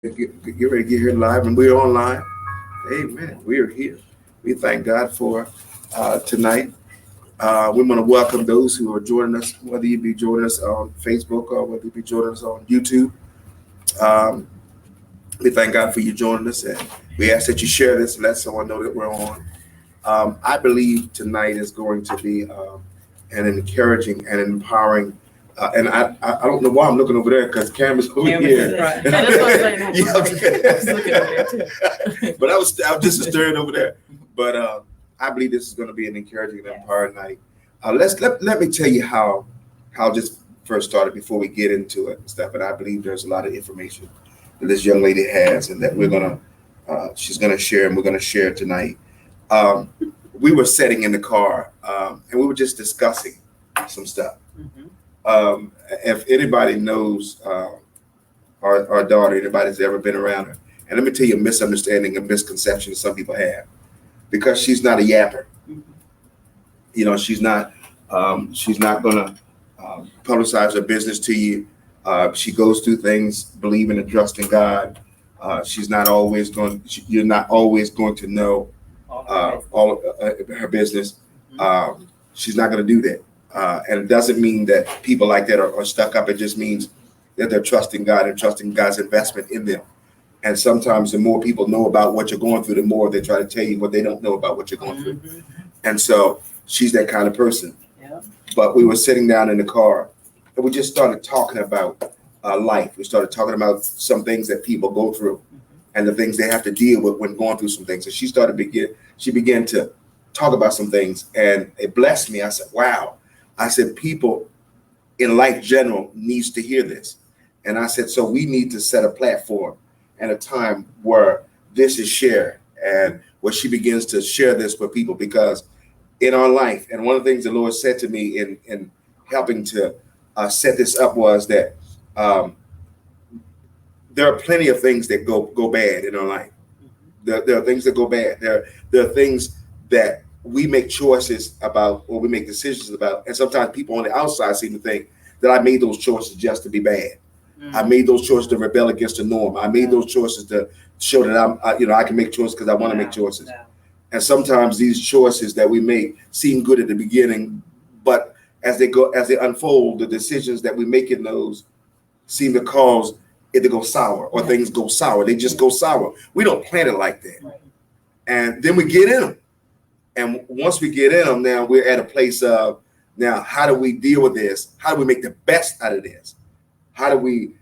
Get ready to get here live, and we're online. Amen. We are here. We thank God for tonight. We want to welcome those who are joining us, whether you be joining us on Facebook or whether you be joining us on YouTube. Um, we thank God for you joining us, and we ask that you share this and let someone know that we're on. I believe tonight is going to be an encouraging and empowering. And I don't know why I'm looking over there because Cam is over here. Right. That's what I'm saying. Yeah, I was looking over there too. But I was just staring over there. But I believe this is going to be an encouraging and empowering night. Let me tell you how this first started before we get into it and stuff. And I believe there's a lot of information that this young lady has, and that she's gonna share, and we're gonna share tonight. Um, we were sitting in the car, and we were just discussing some stuff. If anybody knows our daughter, anybody's ever been around her, and let me tell you a misunderstanding, a misconception some people have, because she's not a yapper. You know, she's not gonna publicize her business to you. She goes through things believing and trusting God. She's not always going. You're not always going to know all of her business. She's not going to do that. And it doesn't mean that people like that are stuck up. It just means that they're trusting God and trusting God's investment in them. And sometimes the more people know about what you're going through, the more they try to tell you what they don't know about what you're going through. And so she's that kind of person. Yeah. But we were sitting down in the car, and we just started talking about life. We started talking about some things that people go through and the things they have to deal with when going through some things. And she began to talk about some things, and it blessed me. I said, wow. I said, people in life general needs to hear this. And I said, so we need to set a platform and a time where this is shared, and where she begins to share this with people, because in our life, and one of the things the Lord said to me in helping to set this up was that there are plenty of things that go bad in our life. There are things that go bad. There are things that we make choices about, or we make decisions about, and sometimes people on the outside seem to think that I made those choices just to be bad. I made those choices to rebel against the norm. I made those choices to show that I can make choices because I want to make choices. And sometimes these choices that we make seem good at the beginning, but as they unfold, the decisions that we make in those seem to cause it to go sour, or things go sour. They just go sour. We don't plan it like that. And then we get in them. And once we get in them, now we're at a place of, now how do we deal with this? How do we make the best out of this? How do we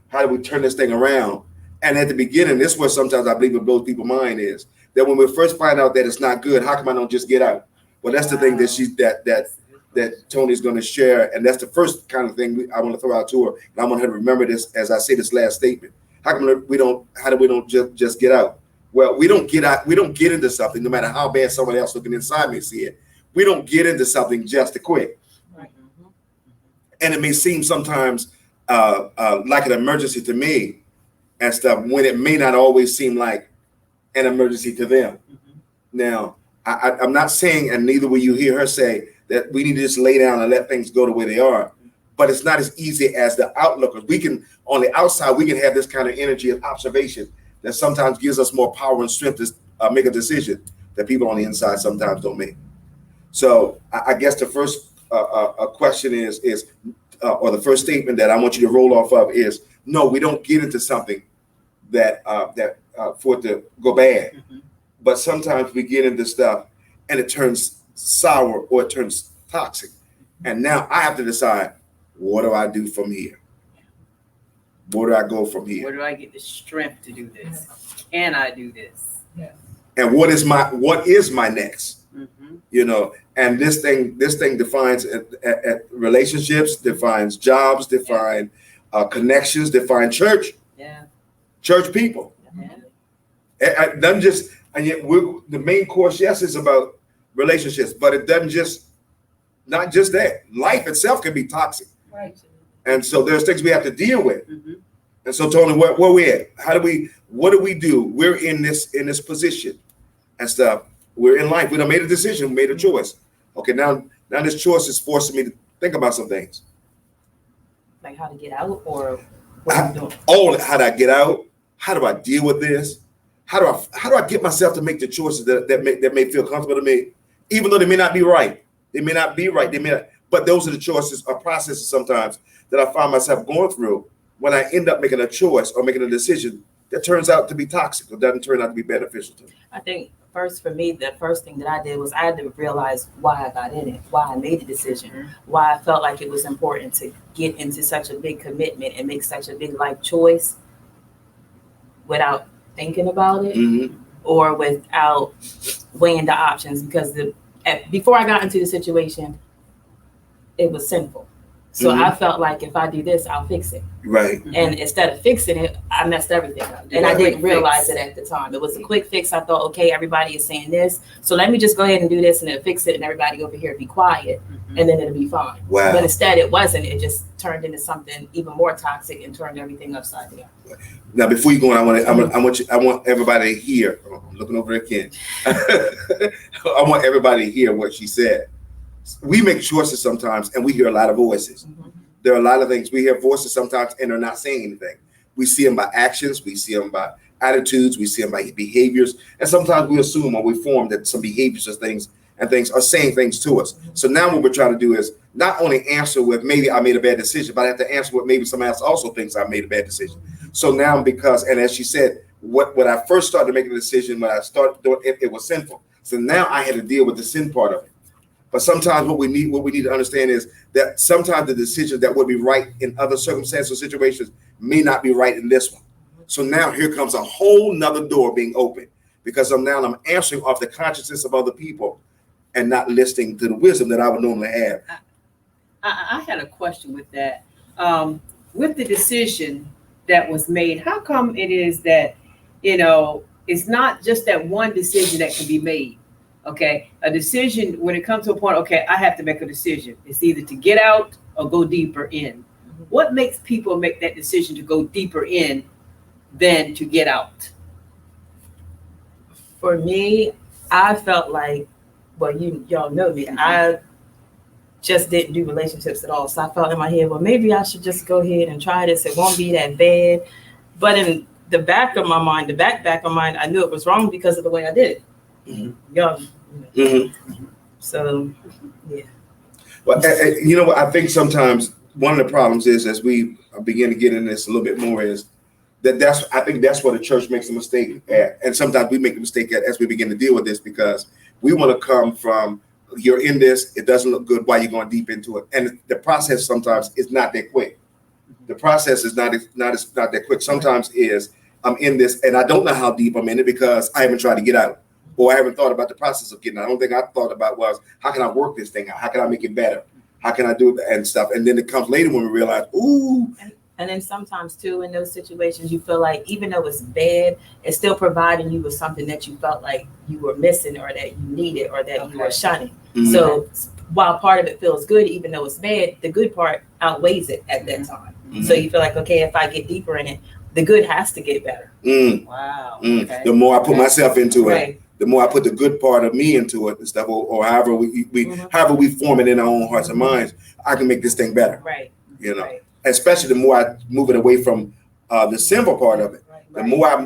turn this thing around? And at the beginning, this is where sometimes I believe it blows people's mind, is that when we first find out that it's not good, how come I don't just get out? Well, that's the thing that Tony's going to share, and that's the first kind of thing I want to throw out to her, and I want her to remember this as I say this last statement. How do we don't just get out? Well, we don't get out. We don't get into something, no matter how bad someone else looking inside may see it. We don't get into something just to quit. And it may seem sometimes like an emergency to me and stuff, when it may not always seem like an emergency to them. Now, I'm not saying, and neither will you hear her say, that we need to just lay down and let things go the way they are. But it's not as easy as the outlookers. We can, on the outside, we can have this kind of energy of observation that sometimes gives us more power and strength to make a decision that people on the inside sometimes don't make. So I guess the first question is or the first statement that I want you to roll off of is, no, we don't get into something that for it to go bad. But sometimes we get into stuff and it turns sour, or it turns toxic. And now I have to decide, what do I do from here? Where do I go from here? Where do I get the strength to do this? Can I do this? And what is my next? You know, and this thing defines relationships, defines jobs, define connections, define church. Church people. It doesn't just, and yet the main course, yes, is about relationships, but it doesn't not just that. Life itself can be toxic. Right. And so there's things we have to deal with. And so Tony, where we at? What do we do? We're in this position and stuff. We're in life. We done made a decision, we made a choice. Okay, now this choice is forcing me to think about some things. Like how to get out, or what are you doing? Oh, how do I get out? How do I deal with this? How do I get myself to make the choices that may feel comfortable to me, even though they may not be right. They may not be right. They may not, but those are the choices or processes sometimes that I find myself going through when I end up making a choice or making a decision that turns out to be toxic or doesn't turn out to be beneficial to me. I think first for me, the first thing that I did was I had to realize why I got in it, why I made the decision, why I felt like it was important to get into such a big commitment and make such a big life choice without thinking about it or without weighing the options, because before I got into the situation, it was sinful. So I felt like if I do this, I'll fix it. Right. And instead of fixing it, I messed everything up. And I didn't realize it at the time. It was a quick fix. I thought, okay, everybody is saying this, so let me just go ahead and do this and then fix it, and everybody over here be quiet, and then it'll be fine. Wow. But instead it wasn't. It just turned into something even more toxic and turned everything upside down. Now, before you go on, I want everybody to hear. I'm looking over at Ken. I want everybody to hear what she said. We make choices sometimes, and we hear a lot of voices. There are a lot of things. We hear voices sometimes, and they're not saying anything. We see them by actions. We see them by attitudes. We see them by behaviors. And sometimes we assume or we form that some behaviors or things are saying things to us. So now what we're trying to do is not only answer with maybe I made a bad decision, but I have to answer with maybe somebody else also thinks I made a bad decision. So now and as she said, when I first started making a decision, when I started doing it, it was sinful. So now I had to deal with the sin part of it. But sometimes what we need to understand is that sometimes the decisions that would be right in other circumstances or situations may not be right in this one. So now here comes a whole nother door being opened, because I'm answering off the consciousness of other people and not listening to the wisdom that I would normally have. I had a question with that. With the decision that was made, how come it is that, it's not just that one decision that can be made? Okay, a decision, when it comes to a point, okay, I have to make a decision. It's either to get out or go deeper in. What makes people make that decision to go deeper in than to get out? For me, I felt like, well, y'all know me, I just didn't do relationships at all. So I felt in my head, well, maybe I should just go ahead and try this. It won't be that bad. But in the back of my mind, I knew it was wrong because of the way I did it. Young. So, yeah. Well, you know what? I think sometimes one of the problems is, as we begin to get into this a little bit more, is I think that's where the church makes a mistake at. And sometimes we make a mistake as we begin to deal with this, because we want to come from, you're in this, it doesn't look good, why you're going deep into it. And the process sometimes is not that quick. The process is not that quick. Sometimes is, I'm in this and I don't know how deep I'm in it because I haven't tried to get out, or I haven't thought about the process of getting out. I don't think I thought about was, how can I work this thing out? How can I make it better? How can I do it and stuff? And then it comes later when we realize, ooh. And then sometimes too, in those situations, you feel like even though it's bad, it's still providing you with something that you felt like you were missing or that you needed or that you were shunning. So while part of it feels good, even though it's bad, the good part outweighs it at that time. So you feel like, okay, if I get deeper in it, the good has to get better. Wow. Okay. The more I put myself into Right. it, the more I put the good part of me into it and stuff, or however we form it in our own hearts and minds, I can make this thing better. Right. Right. Especially the more I move it away from the sinful part of it. The more I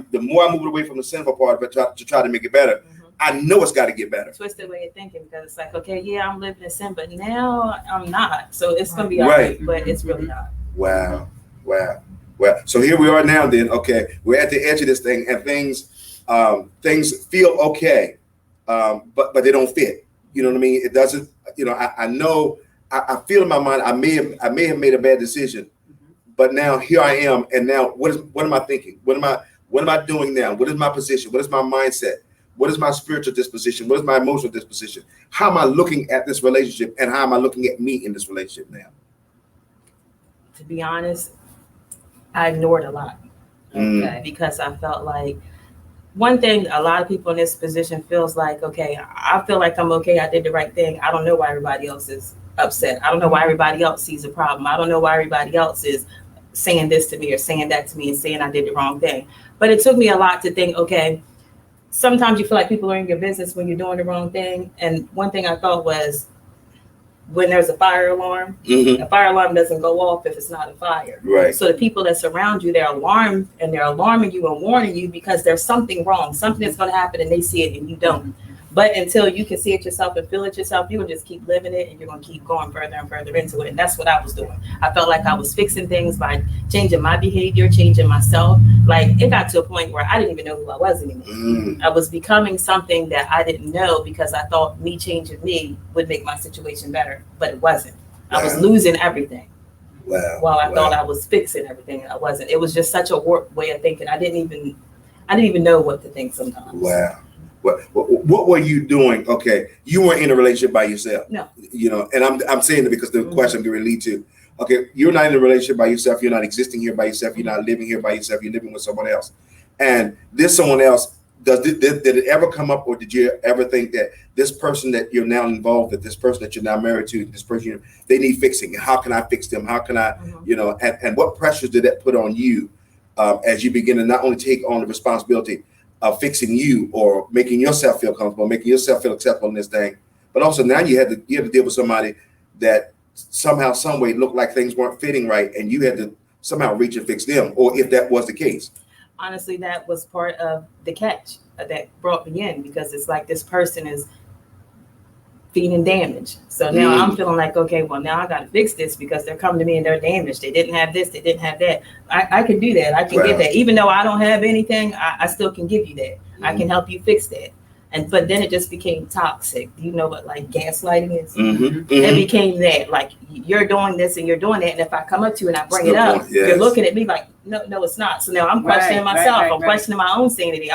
move it away from the sinful part of it to try to make it better. I know it's got to get better. Twisted way of thinking, because it's like, okay, yeah, I'm living in sin, but now I'm not. So it's gonna be all right, but it's really not. Wow. So here we are now. Then, okay, we're at the edge of this thing, and things feel okay, but they don't fit. You know what I mean? It doesn't. I know. I feel in my mind I may have made a bad decision, but now here I am, and now what am I thinking? What am I doing now? What is my position? What is my mindset? What is my spiritual disposition? What is my emotional disposition? How am I looking at this relationship, and how am I looking at me in this relationship now? To be honest, I ignored a lot, because I felt like one thing a lot of people in this position feels like, okay, I feel like I'm okay. I did the right thing. I don't know why everybody else is upset. I don't know why everybody else sees a problem. I don't know why everybody else is saying this to me or saying that to me and saying I did the wrong thing. But it took me a lot to think, okay, sometimes you feel like people are in your business when you're doing the wrong thing. And one thing I thought was, when there's a fire alarm, a fire alarm doesn't go off if it's not a fire. Right. So the people that surround you, they're alarmed and they're alarming you and warning you because there's something wrong, something that's going to happen, and they see it and you don't. But until you can see it yourself and feel it yourself, you will just keep living it and you're going to keep going further and further into it. And that's what I was doing. I felt like I was fixing things by changing my behavior, changing myself. Like it got to a point where I didn't even know who I was anymore. I was becoming something that I didn't know because I thought me changing me would make my situation better, but it wasn't. I was losing everything. Wow. While I thought I was fixing everything, I wasn't. It was just such a warped way of thinking. I didn't even know what to think sometimes. Wow. What were you doing? Okay, you weren't in a relationship by yourself. No. You know, and I'm saying it because the question I'm going to lead to. Okay, you're not in a relationship by yourself. You're not existing here by yourself. You're not living here by yourself. You're living with someone else. And this someone else, did it ever come up, or did you ever think that this person that you're now involved with, this person that you're now married to, this person, they need fixing? How can I fix them? How can I, you know, and what pressures did that put on you as you begin to not only take on the responsibility of fixing you or making yourself feel comfortable, making yourself feel acceptable in this thing, but also now you had to deal with somebody that somehow, some way looked like things weren't fitting right, and you had to somehow reach and fix them, or if that was the case. Honestly, that was part of the catch that brought me in, because it's like this person is feeding damage. So now I'm feeling like, okay, well, now I got to fix this because they're coming to me and they're damaged. They didn't have this, they didn't have that. I can do that. I can give that. Even though I don't have anything, I still can give you that. I can help you fix that. But then it just became toxic. Do you know what like gaslighting is? It became that, like, you're doing this and you're doing that. And if I come up to you and I bring it up, you're looking at me like, no, it's not. So now I'm questioning myself. I'm questioning my own sanity.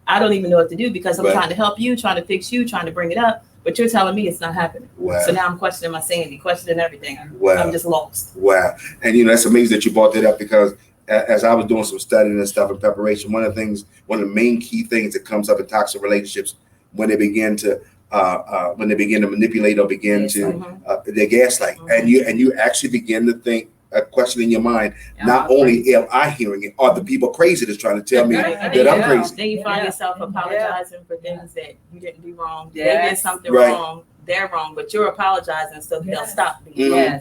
I don't even know what to do because I'm trying to help you, trying to fix you, trying to bring it up. But you're telling me it's not happening. So now I'm questioning my sanity, questioning everything. I'm just lost. Wow. And, you know, that's amazing that you brought that up, because as I was doing some studying and stuff in preparation, one of the main key things that comes up in toxic relationships when they begin to manipulate or begin to they gaslight, and you actually begin to think, a question in your mind, not only am I hearing it, are the people crazy that's trying to tell me that I'm crazy? Then you find yourself apologizing for things that you didn't do wrong. They did something wrong. They're wrong, but you're apologizing so they'll stop being wrong.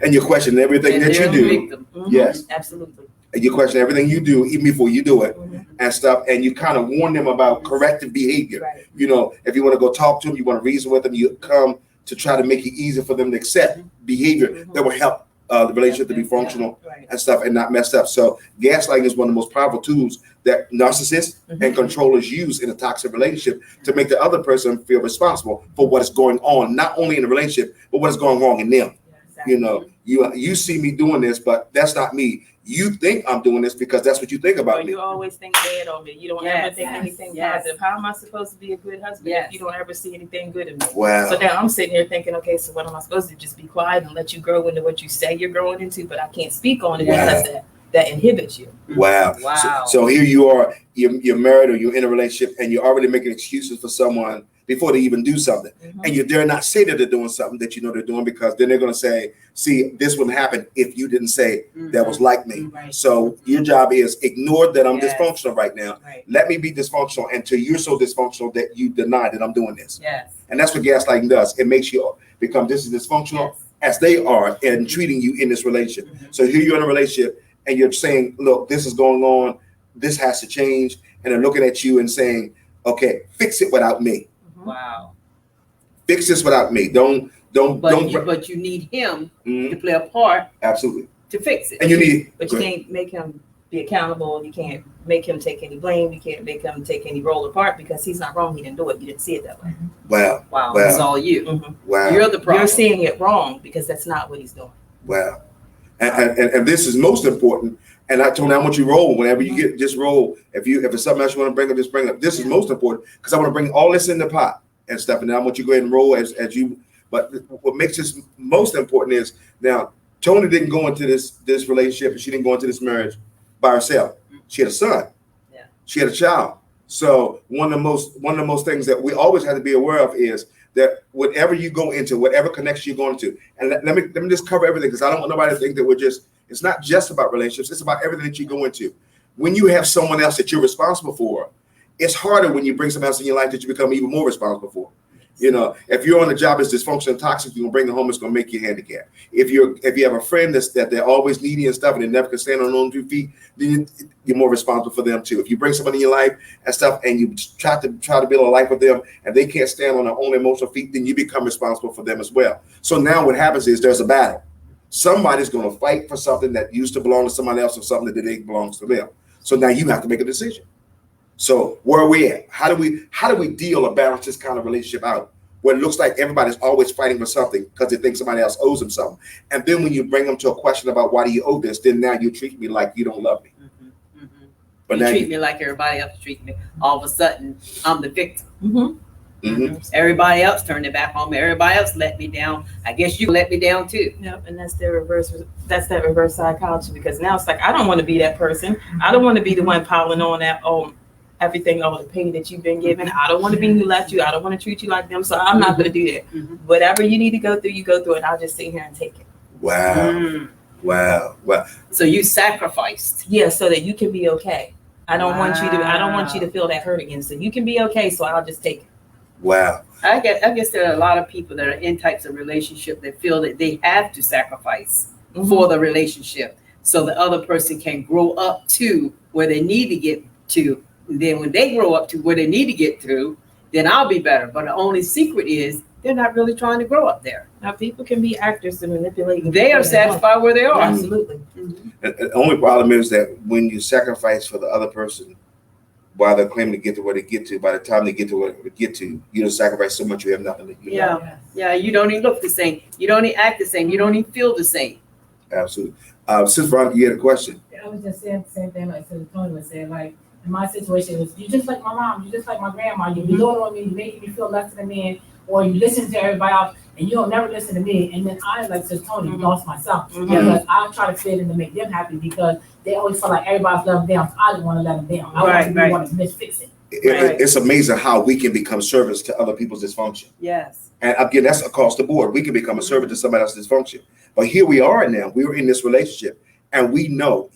And you question everything that you do. Yes, absolutely. And you question everything you do even before you do it and stuff. And you kind of warn them about corrective behavior. You know, if you want to go talk to them, you want to reason with them, you come to try to make it easier for them to accept behavior that will help the relationship to be functional and stuff and not messed up. So gaslighting is one of the most powerful tools that narcissists and controllers use in a toxic relationship to make the other person feel responsible for what is going on, not only in the relationship, but what is going wrong in them. You know, you see me doing this, but that's not me. You think I'm doing this because that's what you think about me. You always think bad on me. You don't ever think anything positive. How am I supposed to be a good husband if you don't ever see anything good in me? Wow. So now I'm sitting here thinking, okay, so what am I supposed to do? Just be quiet and let you grow into what you say you're growing into, but I can't speak on it because that inhibits you. Wow. So here you are, you're married or you're in a relationship and you're already making excuses for someone before they even do something. And you dare not say that they're doing something that you know they're doing, because then they're going to say, see, this wouldn't happen if you didn't say that was like me. So your job is ignore that I'm dysfunctional right now. Let me be dysfunctional until you're so dysfunctional that you deny that I'm doing this. And that's what gaslighting does. It makes you become just as dysfunctional as they are in treating you in this relationship. So here you're in a relationship and you're saying, look, this is going on. This has to change. And they're looking at you and saying, okay, fix it without me. Wow. Fix this without me. But you need him to play a part. Absolutely. To fix it. And you can't make him be accountable. You can't make him take any blame. You can't make him take any role apart because he's not wrong. He didn't do it. You didn't see it that way. Wow. It's all you. Wow. You're the problem. You're seeing it wrong because that's not what he's doing. Wow. And this is most important. And I told him, I want you to roll. Whenever you get, just roll. If it's something else you want to bring up, just bring up. This is most important because I want to bring all this in the pot and stuff. And then I want you to go ahead and roll as you. But what makes this most important is now Tony didn't go into this relationship, and she didn't go into this marriage by herself. She had a son. She had a child. So one of the most things that we always have to be aware of is that whatever you go into, whatever connection you're going to, and let me just cover everything, because I don't want nobody to think that it's not just about relationships, it's about everything that you go into. When you have someone else that you're responsible for, it's harder when you bring someone else in your life that you become even more responsible for. You know, if you're on a job that's dysfunctional and toxic, you're gonna bring it home. It's gonna make you handicapped. If you have a friend that they're always needy and stuff, and they never can stand on their own 2 feet, then you're more responsible for them too. If you bring somebody in your life and stuff, and you try to build a life with them, and they can't stand on their own emotional feet, then you become responsible for them as well. So now what happens is there's a battle. Somebody's gonna fight for something that used to belong to somebody else, or something that didn't belong to them. So now you have to make a decision. So where are we at? How do we deal or balance this kind of relationship out, where it looks like everybody's always fighting for something because they think somebody else owes them something? And then when you bring them to a question about why do you owe this, then now you treat me like you don't love me. But you now treat me like everybody else treats me. All of a sudden, I'm the victim. Mm-hmm. Everybody else turned their back on me. Everybody else let me down. I guess you let me down too. Yep, and that's the reverse. That's that reverse psychology, because now it's like I don't want to be that person. I don't want to be the one piling on that everything, all the pain that you've been given. I don't want to be who left you. I don't want to treat you like them. So I'm not going to do that. Whatever you need to go through, you go through it. I'll just sit here and take it. Wow. Wow. So you sacrificed. Yeah, so that you can be okay. I don't want you to feel that hurt again. So you can be okay. So I'll just take it. Wow. I guess there are a lot of people that are in types of relationship that feel that they have to sacrifice for the relationship, so the other person can grow up to where they need to get to. And then when they grow up to where they need to get to, then I'll be better. But the only secret is they're not really trying to grow up there. Now people can be actors and manipulating. They are satisfied where they are. Absolutely. The only problem is that when you sacrifice for the other person while they're claiming to get to where they get to, by the time they get to where they get to, you don't sacrifice so much you have nothing to do. Yeah, you don't even look the same. You don't even act the same. You don't even feel the same. Absolutely. Sis Veronica, you had a question? I was just saying the same thing like Tony was saying. Like, in my situation, was you just like my mom, you just like my grandma. You doting on me, you making me feel less than a man, or you listen to everybody else and you don't never listen to me. And then I, like says Tony, lost myself because I try to fit in to make them happy, because they always feel like everybody's letting them down. So I didn't want to let them down. I want to misfix it. It's amazing how we can become servants to other people's dysfunction. Yes. And again, that's across the board. We can become a servant to somebody else's dysfunction. But here we are now. We're in this relationship, and we know,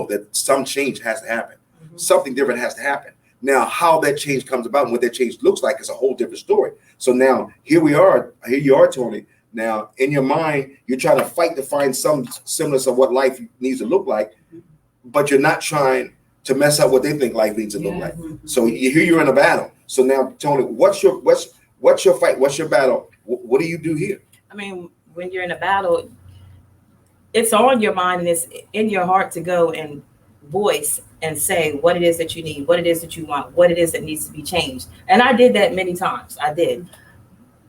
that some change has to happen. Something different has to happen. Now, how that change comes about and what that change looks like is a whole different story. So now here you are, Tony. Now, in your mind, you're trying to fight to find some semblance of what life needs to look like, but you're not trying to mess up what they think life needs to look like. So here you're in a battle. So now, Tony, what's your fight? What's your battle? What do you do here? I mean, when you're in a battle, it's on your mind and it's in your heart to go and voice and say what it is that you need, what it is that you want, what it is that needs to be changed. And I did that many times. I did.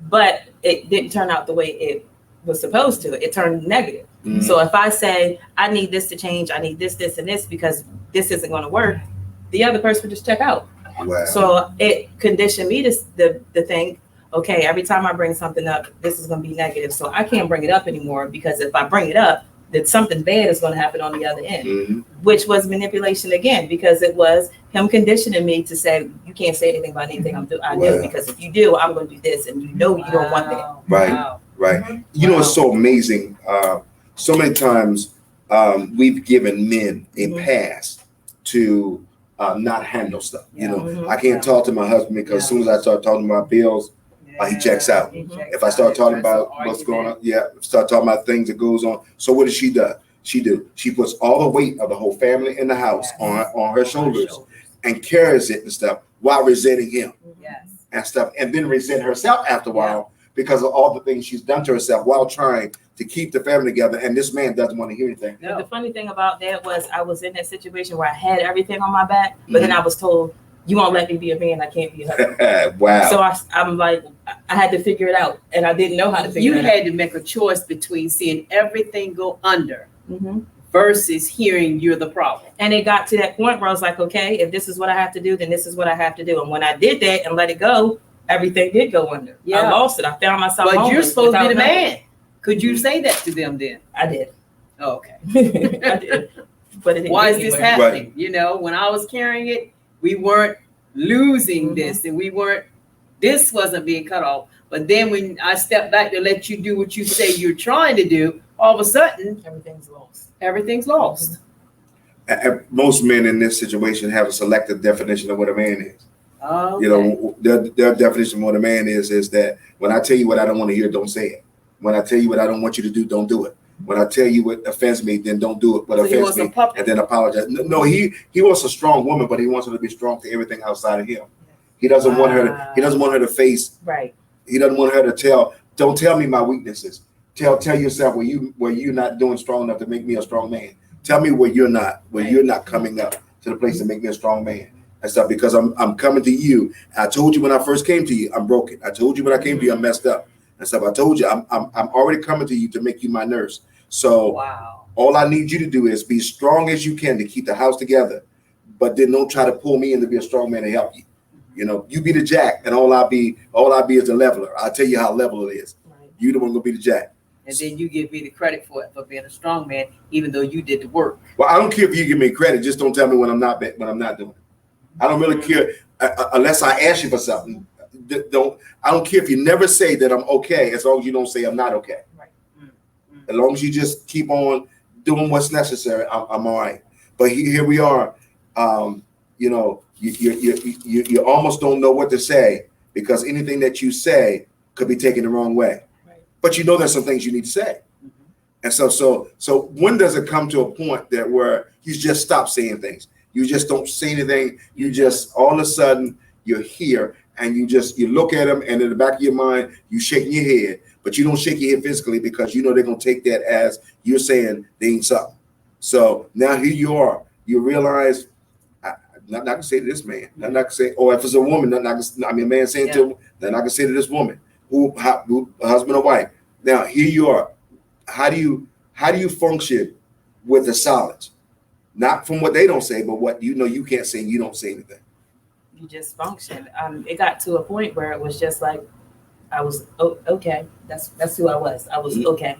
But it didn't turn out the way it was supposed to. It turned negative. So if I say, I need this to change, I need this, this, and this, because this isn't going to work, the other person would just check out. Wow. So it conditioned me to think, okay, every time I bring something up, this is going to be negative. So I can't bring it up anymore, because if I bring it up, that something bad is going to happen on the other end, which was manipulation again, because it was him conditioning me to say, you can't say anything about anything I do, because if you do, I'm going to do this, and you don't want that. Right. You know, it's so amazing. So many times we've given men a pass to not handle stuff. You know, I can't talk to my husband because as soon as I start talking about bills, he checks out. If I start talking about what's going on, start talking about things that goes on. So what does she do? She puts all the weight of the whole family in the house on her shoulders and carries it and stuff while resenting him and stuff, and then resent herself after a while because of all the things she's done to herself while trying to keep the family together. And this man doesn't want to hear anything. No. The funny thing about that was I was in that situation where I had everything on my back, but then I was told, you won't let me be a man, I can't be a husband. Wow. So I'm like, I had to figure it out, and I didn't know how to figure it out. You had to make a choice between seeing everything go under versus hearing you're the problem. And it got to that point where I was like, okay, if this is what I have to do, then this is what I have to do. And when I did that and let it go, everything did go under. I lost it. I found myself. But you're supposed to be the nothing. man. Could you say that to them then? I did. Oh, okay. I did. But it didn't why get is this anywhere. happening? You know, when I was carrying it, we weren't losing this, and this wasn't being cut off. But then when I stepped back to let you do what you say you're trying to do, all of a sudden everything's lost. Everything's lost. Most men in this situation have a selective definition of what a man is. Oh, You know, their definition of what a man is that when I tell you what I don't want to hear, don't say it. When I tell you what I don't want you to do, don't do it. When I tell you what offends me, then don't do it. What so he offends wants me, a puppet. and then apologize. No, he wants a strong woman, but he wants her to be strong to everything outside of him. He doesn't want her to. He doesn't want her to face. Right. He doesn't want her to tell. Don't tell me my weaknesses. Tell yourself where you're not doing strong enough to make me a strong man. Tell me where you're not. Where you're not coming up to the place to make me a strong man. And stuff, because I'm coming to you. I told you when I first came to you, I'm broken. I told you when I came to you, I'm messed up and stuff. I told you I'm already coming to you to make you my nurse. So Wow. all I need you to do is be strong as you can to keep the house together, but then don't try to pull me in to be a strong man to help you. You know, you be the jack, and all I be is the leveler. I'll tell you how level it is. Right. You the one gonna be the jack. And then you give me the credit for it for being a strong man, even though you did the work. Well, I don't care if you give me credit. Just don't tell me when I'm not doing it. I don't really care unless I ask you for something. I don't care if you never say that I'm okay, as long as you don't say I'm not okay. Right. As long as you just keep on doing what's necessary, I'm all right. But here we are. You know, you almost don't know what to say because anything that you say could be taken the wrong way. Right. But you know there's some things you need to say. And so when does it come to a point that where you just stop saying things? You just don't say anything. You just all of a sudden you're here and you look at them, and in the back of your mind you're shaking your head, but you don't shake your head physically because you know they're gonna take that as you're saying they ain't something. So now here you are. You realize I'm not gonna say to this man. I'm not gonna say, or if it's a woman, a man saying to, then I can say to this woman, who husband or wife. Now here you are. How do you function with the solids? Not from what they don't say, but what you know you can't say, and you don't say anything. You just function. It got to a point where it was just like I was okay. That's who I was. I was okay.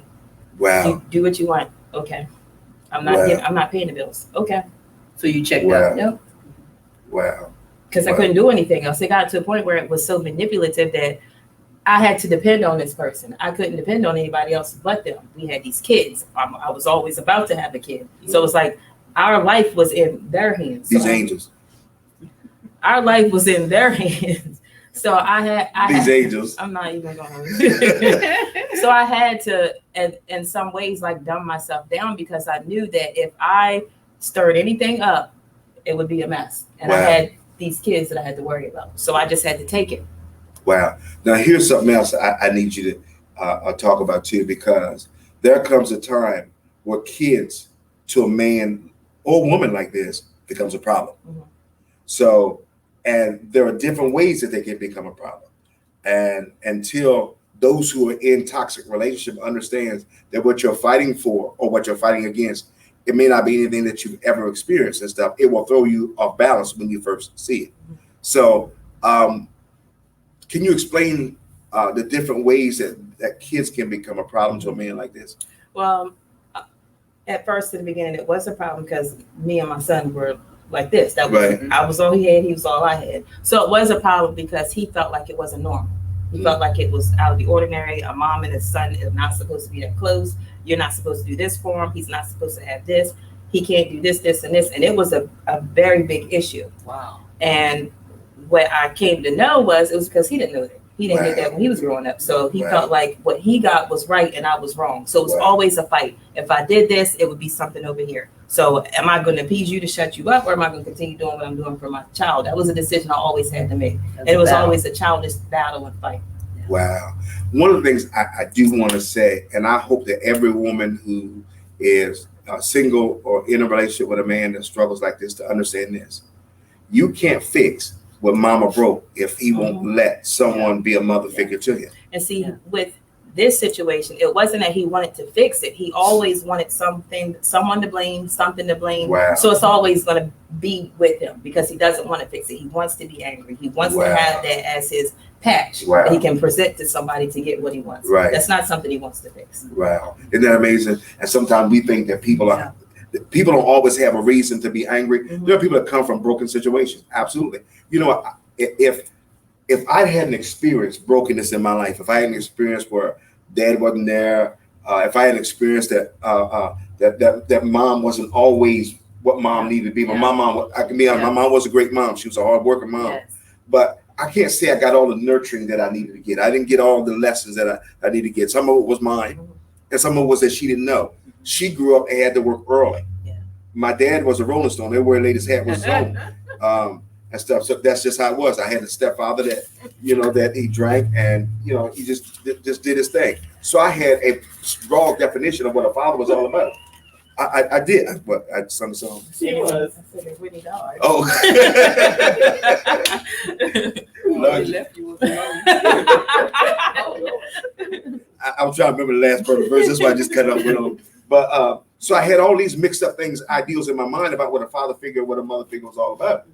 Wow. You do what you want. Okay. I'm not paying the bills. Okay. So you checked Wow. out. Yep. Wow. Because I couldn't do anything else. It got to a point where it was so manipulative that I had to depend on this person. I couldn't depend on anybody else but them. We had these kids. I was always about to have a kid. So it was like our life was in their hands. These angels. Our life was in their hands. So These angels. I'm not even going to. So I had to, in some ways, like dumb myself down because I knew that if I stirred anything up, it would be a mess. And I had these kids that I had to worry about. So I just had to take it. Wow. Now here's something else I need you to talk about too, because there comes a time where kids to a man or woman like this becomes a problem. Mm-hmm. So, and there are different ways that they can become a problem. And until those who are in toxic relationship understands that what you're fighting for or what you're fighting against, it may not be anything that you've ever experienced and stuff. It will throw you off balance when you first see it. So, can you explain the different ways that kids can become a problem to a man like this? Well, at first, in the beginning, it was a problem because me and my son were like this. That was Right. I was all he had, he was all I had. So it was a problem because he felt like it wasn't normal. He felt like it was out of the ordinary. A mom and his son is not supposed to be that close. You're not supposed to do this for him. He's not supposed to have this. He can't do this, this, and this. And it was a very big issue. Wow. And what I came to know was it was because he didn't know that. He didn't get that when he was growing up. So he felt like what he got was right and I was wrong. So it was always a fight. If I did this, it would be something over here. So am I going to appease you to shut you up, or am I going to continue doing what I'm doing for my child? That was a decision I always had to make. And it was always a childish battle and fight. Wow. One of the things I do want to say, and I hope that every woman who is single or in a relationship with a man that struggles like this to understand this. You can't fix what mama broke if he won't let someone be a mother figure to him. And see, with this situation, it wasn't that he wanted to fix it. He always wanted someone to blame, something to blame. Wow. So it's always going to be with him because he doesn't want to fix it. He wants to be angry. He wants to have that as his patch that he can present to somebody to get what he wants. Right. That's not something he wants to fix. Wow. Isn't that amazing? And sometimes we think that people don't always have a reason to be angry. There are people that come from broken situations. Absolutely. You know, if I hadn't experienced brokenness in my life, if I hadn't experienced where dad wasn't there, if I hadn't experienced that mom wasn't always what mom needed to be. My mom was a great mom. She was a hard working mom. Yes. but I can't say I got all the nurturing that I needed to get. I didn't get all the lessons that I needed to get. Some of it was mine, and some of it was that she didn't know. She grew up and had to work early. Yeah. My dad was a Rolling Stone. Everywhere latest hat was on, and stuff. So that's just how it was. I had a stepfather that, that he drank, and he just did his thing. So I had a raw definition of what a father was all about. I did, but I sung a song. She was. I said it really hard. Oh. He left you alone. I was trying to remember the last part of the verse. That's why I just cut it off. Went on. But so I had all these mixed up things, ideals in my mind about what a father figure, what a mother figure was all about,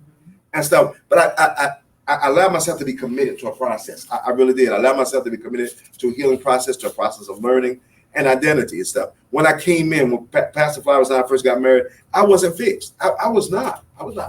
and stuff. But I allowed myself to be committed to a process. I really did. I allowed myself to be committed to a healing process, to a process of learning and identity and stuff. When I came in, when Pastor Flowers and I first got married, I wasn't fixed. I was not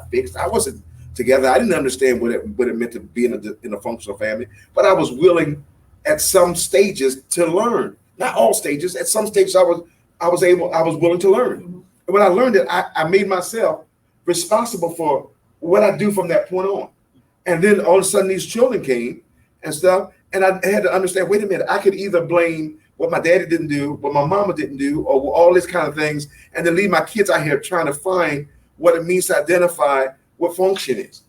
fixed. I wasn't together. I didn't understand what it meant to be in a functional family, but I was willing at some stages to learn. Not all stages. At some stages, I was willing to learn. And when I learned it, I made myself responsible for what I do from that point on. And then all of a sudden, these children came and stuff, and I had to understand, wait a minute, I could either blame what my daddy didn't do, what my mama didn't do, or all these kind of things, and then leave my kids out here trying to find what it means to identify what function is.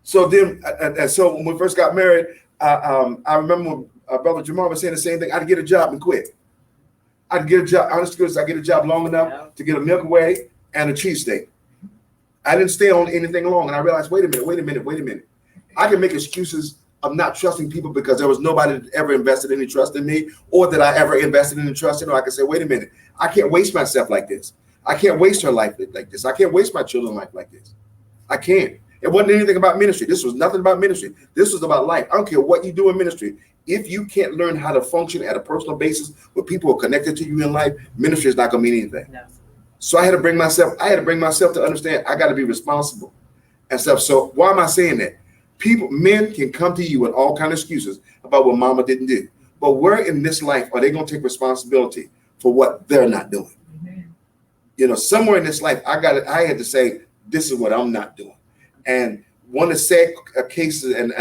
So then, and so when we first got married, I remember when Brother Jamal was saying the same thing. I'd get a job and quit. I'd get a job, honest to goodness, I get a job long enough to get a Milky Way and a cheesesteak. I didn't stay on anything long, and I realized, wait a minute. I can make excuses of not trusting people because there was nobody that ever invested any trust in me, or that I ever invested any trust in. Or I can say, wait a minute, I can't waste myself like this. I can't waste her life like this. I can't waste my children's life like this. I can't. It wasn't anything about ministry. This was nothing about ministry. This was about life. I don't care what you do in ministry. If you can't learn how to function at a personal basis with people who are connected to you in life, ministry is not going to mean anything. No. So I had to bring myself to understand I got to be responsible and stuff. So why am I saying that? Men can come to you with all kinds of excuses about what mama didn't do. But where in this life are they going to take responsibility for what they're not doing? Mm-hmm. Somewhere in this life, I had to say, this is what I'm not doing. And one of the sad cases, and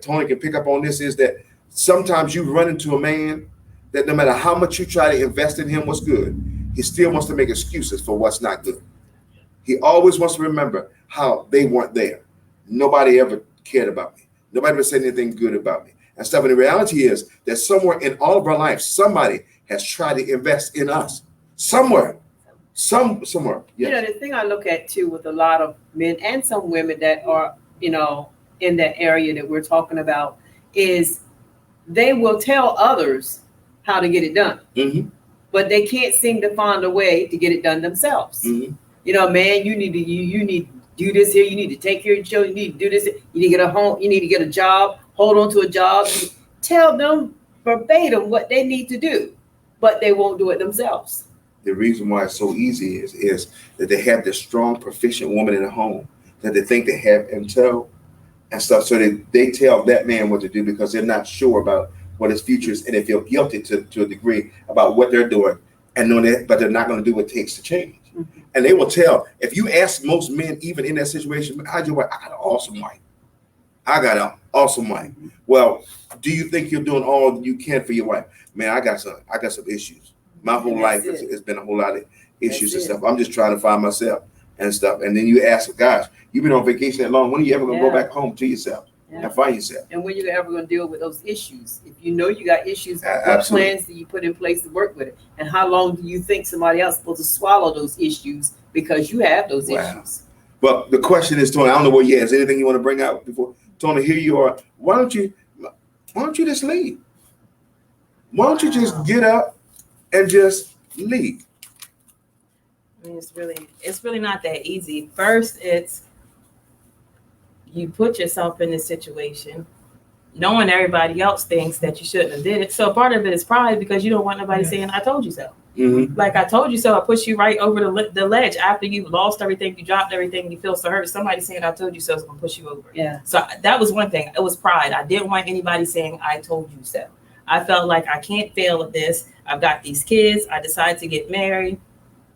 Tony can pick up on this, is that sometimes you run into a man that no matter how much you try to invest in him what's good, he still wants to make excuses for what's not good. He always wants to remember how they weren't there. Nobody ever cared about me. Nobody ever said anything good about me. And stuff. And the reality is that somewhere in all of our lives, somebody has tried to invest in us. Somewhere. Somewhere. Yes. The thing I look at too with a lot of men and some women that are, in that area that we're talking about, is they will tell others how to get it done. Mm-hmm. But they can't seem to find a way to get it done themselves. Mm-hmm. Man, you need to do this here. You need to take care of your children. You need to do this. You need to get a home. You need to get a job. Hold on to a job. Tell them verbatim what they need to do, but they won't do it themselves. The reason why it's so easy is that they have this strong, proficient woman in the home that they think they have in tow and stuff. So they tell that man what to do because they're not sure about what his future is, and they feel guilty to a degree about what they're doing, and know that, but they're not going to do what it takes to change. Mm-hmm. And they will tell, if you ask most men, even in that situation, how'd your wife? I got an awesome wife. Mm-hmm. Well, do you think you're doing all you can for your wife? Man, I got some issues. My whole life has been a whole lot of issues and stuff. I'm just trying to find myself and stuff. And then you ask, gosh, you've been on vacation that long. When are you ever going to go back home to yourself and find yourself? And when you're ever going to deal with those issues? If you know you got issues, what plans do you put in place to work with it? And how long do you think somebody else is supposed to swallow those issues because you have those issues? But the question is, Tony, I don't know what you have. Is anything you want to bring out before? Tony, here you are. Why don't you just leave? Why don't you just get up and just leave? I mean, it's really not that easy. First, it's you put yourself in this situation, knowing everybody else thinks that you shouldn't have did it. So part of it is pride because you don't want nobody saying, I told you so. Mm-hmm. Like, I told you so. I pushed you right over the ledge after you lost everything, you dropped everything, you feel so hurt. Somebody saying, I told you so is going to push you over. Yeah. So that was one thing. It was pride. I didn't want anybody saying, I told you so. I felt like I can't fail at this. I've got these kids. I decided to get married.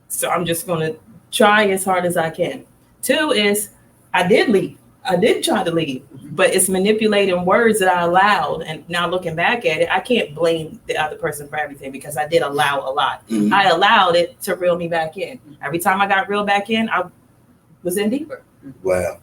So I'm just going to try as hard as I can. Two is I did leave. I did try to leave, but it's manipulating words that I allowed. And now looking back at it, I can't blame the other person for everything because I did allow a lot. Mhm. I allowed it to reel me back in. Every time I got reeled back in, I was in deeper. Wow.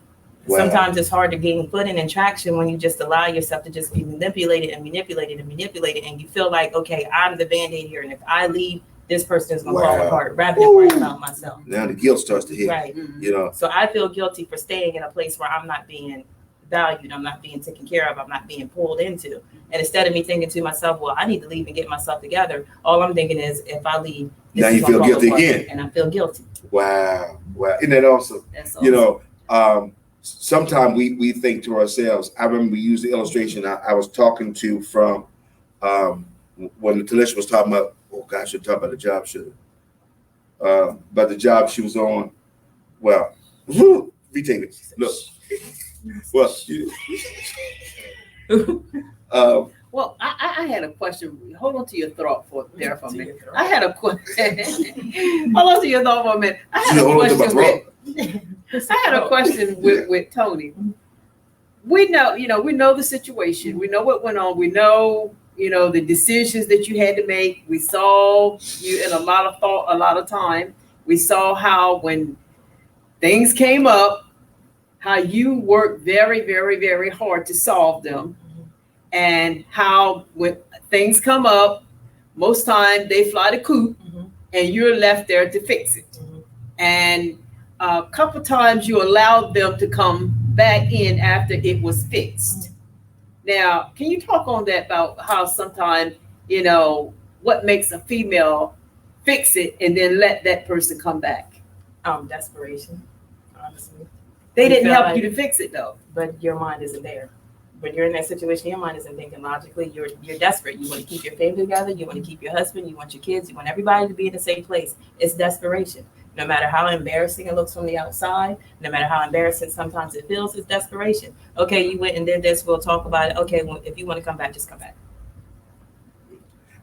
Wow. Sometimes it's hard to gain footing and traction when you just allow yourself to just be manipulated and manipulated and manipulated. And you feel like, okay, I'm the Band-Aid here. And if I leave, this person is going to fall Wow. apart rather than worrying about myself. Now the guilt starts to hit. Right. You know. So I feel guilty for staying in a place where I'm not being valued, I'm not being taken care of, I'm not being pulled into. And instead of me thinking to myself, well, I need to leave and get myself together, all I'm thinking is, if I leave, this Now is you gonna feel fall guilty apart. again. And I feel guilty. Wow. Wow. Isn't that awesome? That's You know, sometimes we think to ourselves. I remember we used the illustration I was talking to from when Talisha was talking about, oh gosh, I should talk about the job, should but the job she was on. Well, retake it. Look. Well, well, I had a question. Hold on to your thought for a minute. I had a question. Hold on to your thought for a minute. I had a question with Tony. We know the situation. We know what went on. We know, the decisions that you had to make. We saw you in a lot of thought, a lot of time. We saw how when things came up, how you worked very, very, very hard to solve them, and how when things come up, most time they fly the coop, and you're left there to fix it. And a couple times you allowed them to come back in after it was fixed. Now, can you talk on that about how sometimes, what makes a female fix it and then let that person come back? Desperation, honestly. They didn't help you to fix it though. But your mind isn't there. When you're in that situation, your mind isn't thinking logically. You're desperate. You want to keep your family together. You want to keep your husband. You want your kids. You want everybody to be in the same place. It's desperation. No matter how embarrassing it looks from the outside, no matter how embarrassing sometimes it feels, it's desperation. Okay, you went and did this. We'll talk about it. Okay, well, if you want to come back, just come back.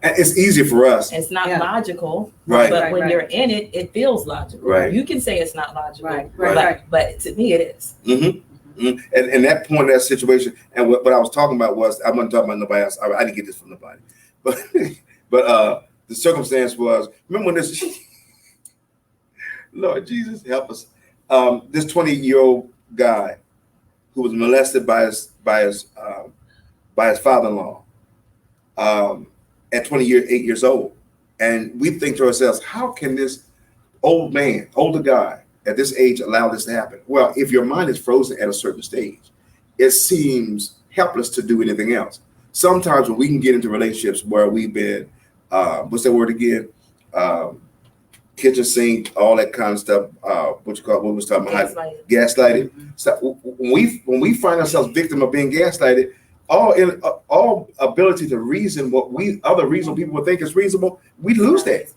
and it's easy for us. It's not logical, Right. but when you're in it, it feels logical. Right. You can say it's not logical, Right. but to me, it is. Mm-hmm. Mm-hmm. And that point, that situation, and what I was talking about was, I wasn't talking about nobody else. I didn't get this from nobody, but the circumstance was, remember when this, Lord Jesus, help us. This 20-year-old guy who was molested by his father-in-law at 8 years old, and we think to ourselves, how can this older guy at this age allow this to happen? Well, if your mind is frozen at a certain stage, it seems helpless to do anything else. Sometimes when we can get into relationships where we've been, what's that word again? Kitchen sink, all that kind of stuff. What we was talking about? Gaslighted. Mm-hmm. So when we find ourselves victim of being gaslighted, all ability to reason what other reasonable people would think is reasonable, we lose that,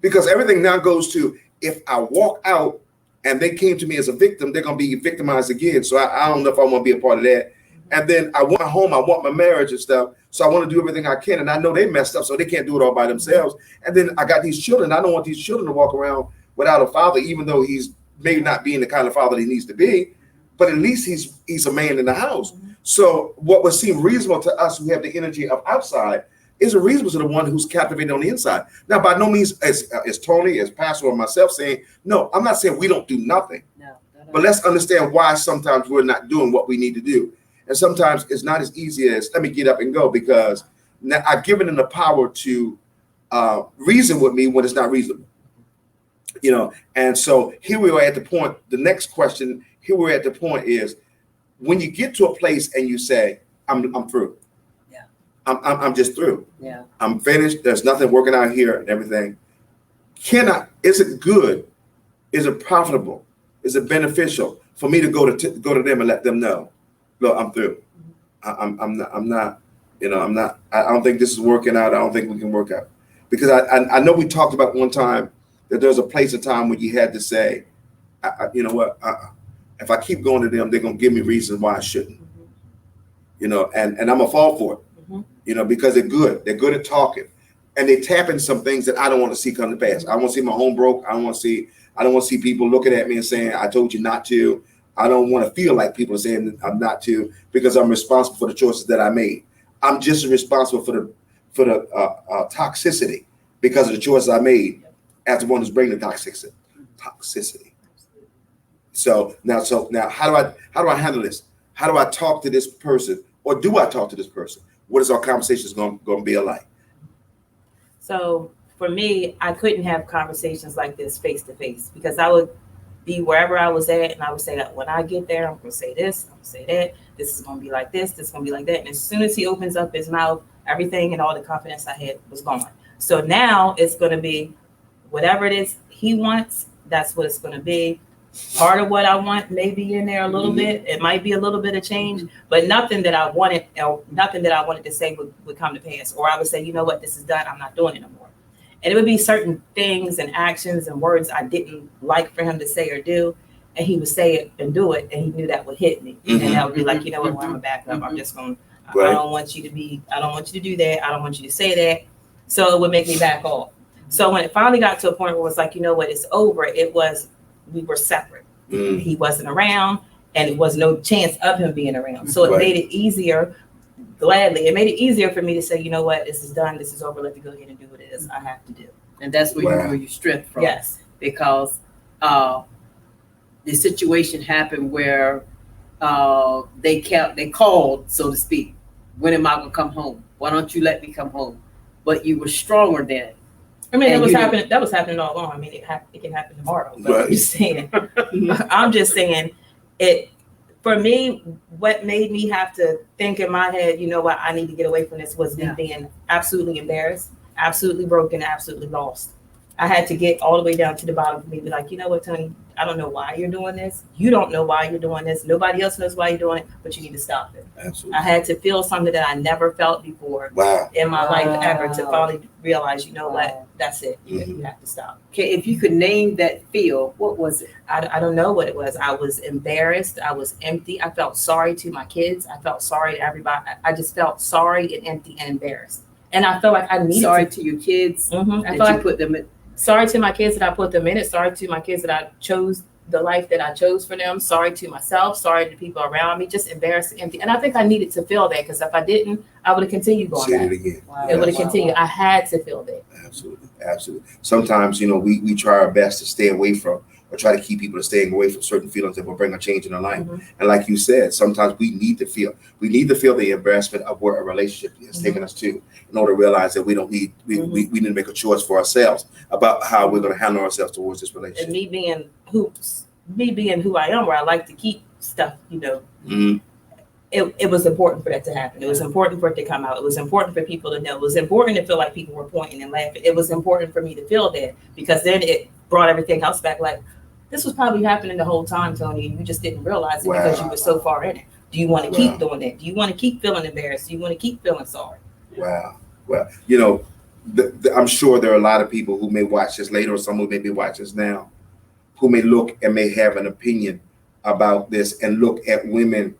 because everything now goes to, if I walk out and they came to me as a victim, they're gonna be victimized again. So I don't know if I want to be a part of that. And then I want my home, I want my marriage and stuff. So I want to do everything I can. And I know they messed up, so they can't do it all by themselves. And then I got these children. I don't want these children to walk around without a father, even though he's maybe not being the kind of father he needs to be, but at least he's a man in the house. So what would seem reasonable to us who have the energy of outside is reasonable to the one who's captivated on the inside. Now, by no means as Tony, as Pastor, or myself saying, no, I'm not saying we don't do nothing. No. But let's understand why sometimes we're not doing what we need to do. And sometimes it's not as easy as, let me get up and go, because now I've given them the power to reason with me when it's not reasonable. And so here we are at the point, the next question, here we're at the point is, when you get to a place and you say, I'm through. Yeah. I'm just through. Yeah. I'm finished. There's nothing working out here and everything. Is it good? Is it profitable? Is it beneficial for me to go to them and let them know, look, I'm through. I'm not, I don't think this is working out. I don't think we can work out. Because I know we talked about one time that there's a place and time when you had to say, you know what, if I keep going to them, they're going to give me reasons why I shouldn't, and I'm going to fall for it, because they're good. They're good at talking, and they tap into some things that I don't want to see come to pass. I want to see my home broke. I don't want to see people looking at me and saying, I told you not to. I don't want to feel like people are saying I'm not to, because I'm responsible for the choices that I made. I'm just responsible for the toxicity because of the choices I made as the one who's bringing the toxicity. So now how do I handle this? How do I talk to this person, or do I talk to this person? What is our conversations going to be like? So for me, I couldn't have conversations like this face to face, because I would be wherever I was at, and I would say that when I get there, I'm going to say this, I'm going to say that, this is going to be like this is going to be like that. And as soon as he opens up his mouth, everything and all the confidence I had was gone. So now it's going to be whatever it is he wants, that's what it's going to be. Part of what I want may be in there a little bit. It might be a little bit of change, but nothing that I wanted, or nothing that I wanted to say would come to pass. Or I would say, you know what, this is done. I'm not doing it no more. And it would be certain things and actions and words I didn't like for him to say or do. And he would say it and do it. And he knew that would hit me. And I would be like, you know what, well, I'm going to back up. I'm just going to, I don't want you to do that. I don't want you to say that. So it would make me back off. So when it finally got to a point where it was like, you know what, it's over. We were separate. He wasn't around, and it was no chance of him being around. So it made it easier, gladly. It made it easier for me to say, you know what, this is done. This is over. Let me go ahead and do what it is I have to do. And that's where you drew your strength from. Yes. Because the situation happened where they called, so to speak, when am I going to come home? Why don't you let me come home? But you were stronger than it. I mean, that was happening all along. I mean, it can happen tomorrow. But I'm just saying it, for me, what made me have to think in my head, you know what, I need to get away from this, was me being absolutely embarrassed, absolutely broken, absolutely lost. I had to get all the way down to the bottom for me to be like, you know what, Tony, I don't know why you're doing this. You don't know why you're doing this. Nobody else knows why you're doing it, but you need to stop it. Absolutely. I had to feel something that I never felt before in my life ever, to finally realize, you know what, that's it. You have to stop. Okay, if you could name that feel, what was it? I don't know what it was. I was embarrassed. I was empty. I felt sorry to my kids. I felt sorry to everybody. I just felt sorry and empty and embarrassed. And I felt like I needed to your kids. I felt felt like put them in. Sorry to my kids that I put them in it. Sorry to my kids that I chose the life that I chose for them. Sorry to myself. Sorry to the people around me. Just embarrassed and empty. And I think I needed to feel that, because if I didn't, I would have continued going back. Say it again. It would have continued. I had to feel that. Absolutely. Sometimes, we try our best to stay away from, or try to keep people to staying away from certain feelings that will bring a change in their life. And like you said, sometimes we need to feel the embarrassment of where a relationship is taking us to, in order to realize that we need to make a choice for ourselves about how we're going to handle ourselves towards this relationship. And me being who I am, where I like to keep stuff, it was important for that to happen. It was important for it to come out. It was important for people to know. It was important to feel like people were pointing and laughing. It was important for me to feel that, because then it brought everything else back. Like, this was probably happening the whole time, Tony, and you just didn't realize it because you were so far in it. Do you want to keep doing that? Do you want to keep feeling embarrassed? Do you want to keep feeling sorry? Wow. Well, I'm sure there are a lot of people who may watch this later, or some who may be watching this now, who may look and may have an opinion about this, and look at women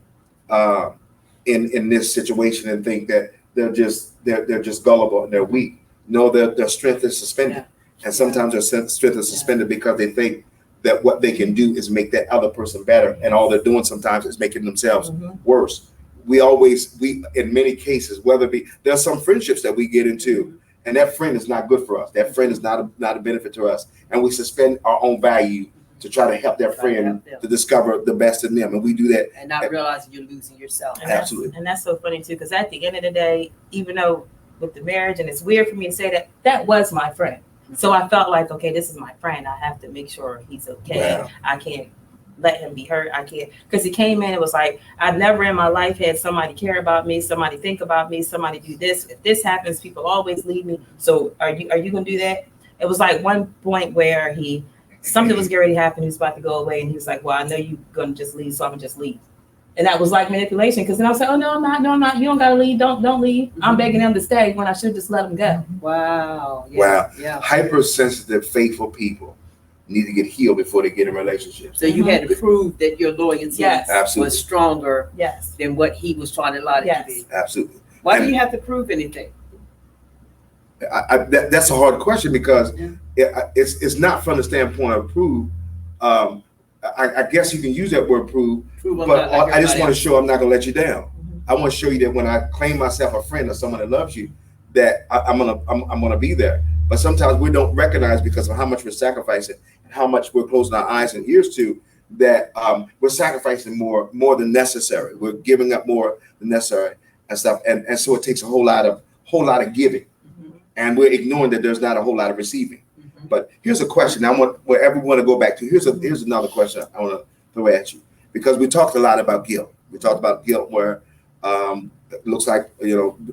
in this situation and think that they're just gullible and they're weak. No, their strength is suspended. And sometimes their strength is suspended because they think that what they can do is make that other person better, and all they're doing sometimes is making themselves worse. We in many cases, there's some friendships that we get into, and that friend is not good for us. That friend is not a benefit to us, and we suspend our own value to try to help that friend to discover the best in them, and we do that and not realizing you're losing yourself. Absolutely. And that's so funny too, because at the end of the day, even though with the marriage, and it's weird for me to say that was my friend. So I felt like, okay, this is my friend. I have to make sure he's okay. Wow. I can't let him be hurt. I can't, because he came in, it was like, I've never in my life had somebody care about me, somebody think about me, somebody do this. If this happens, people always leave me. So are you going to do that? It was like one point where something was getting ready to happen. He was about to go away, and he was like, well, I know you're going to just leave, so I'm going to just leave. And that was like manipulation, because then I was like, oh, no, I'm not. You don't got to leave. Don't leave. I'm begging them to stay when I should just let them go. Wow. Yeah. Hypersensitive, faithful people need to get healed before they get in relationships. So you had to prove that your loyalty was stronger than what he was trying to allow it to be. Absolutely. Why do you have to prove anything? That's a hard question, because it's not from the standpoint of prove. I guess you can use that word prove, Prove I'm but not like I just everybody want to else. show I'm not gonna let you down. I want to show you that when I claim myself a friend or someone that loves you, that I'm gonna be there. But sometimes we don't recognize because of how much we're sacrificing and how much we're closing our eyes and ears to, that we're sacrificing more than necessary. We're giving up more than necessary and stuff, and so it takes a whole lot of giving, and we're ignoring that there's not a whole lot of receiving. But here's a question I want wherever we want to go back to. Here's another question I want to throw at you, because we talked a lot about guilt. We talked about guilt where it looks like,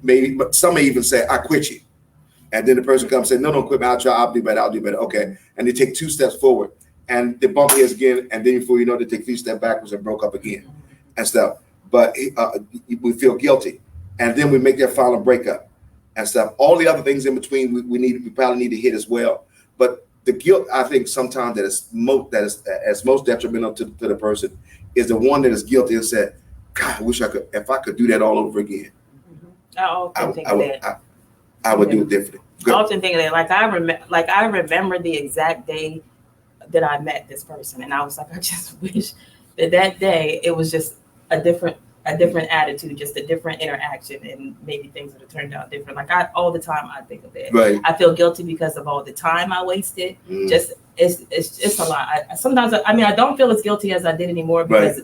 maybe, but some may even say, I quit you. And then the person comes and say, no, don't quit me. I'll try. I'll do better. Okay. And they take 2 steps forward and they bump heads again. And then before you know, they take 3 steps backwards and broke up again and stuff. But we feel guilty. And then we make that final breakup and stuff. All the other things in between, we probably need to hit as well. But the guilt, I think sometimes that is most detrimental to the person is the one that is guilty and said, God, I wish if I could do that all over again. I often think of that. I would do it differently. I often think of that. I remember the exact day that I met this person, and I was like, I just wish that day it was just a different attitude, just a different interaction, and maybe things would have turned out different. All the time I think of that. Right. I feel guilty because of all the time I wasted. Just it's just a lot. Sometimes I don't feel as guilty as I did anymore because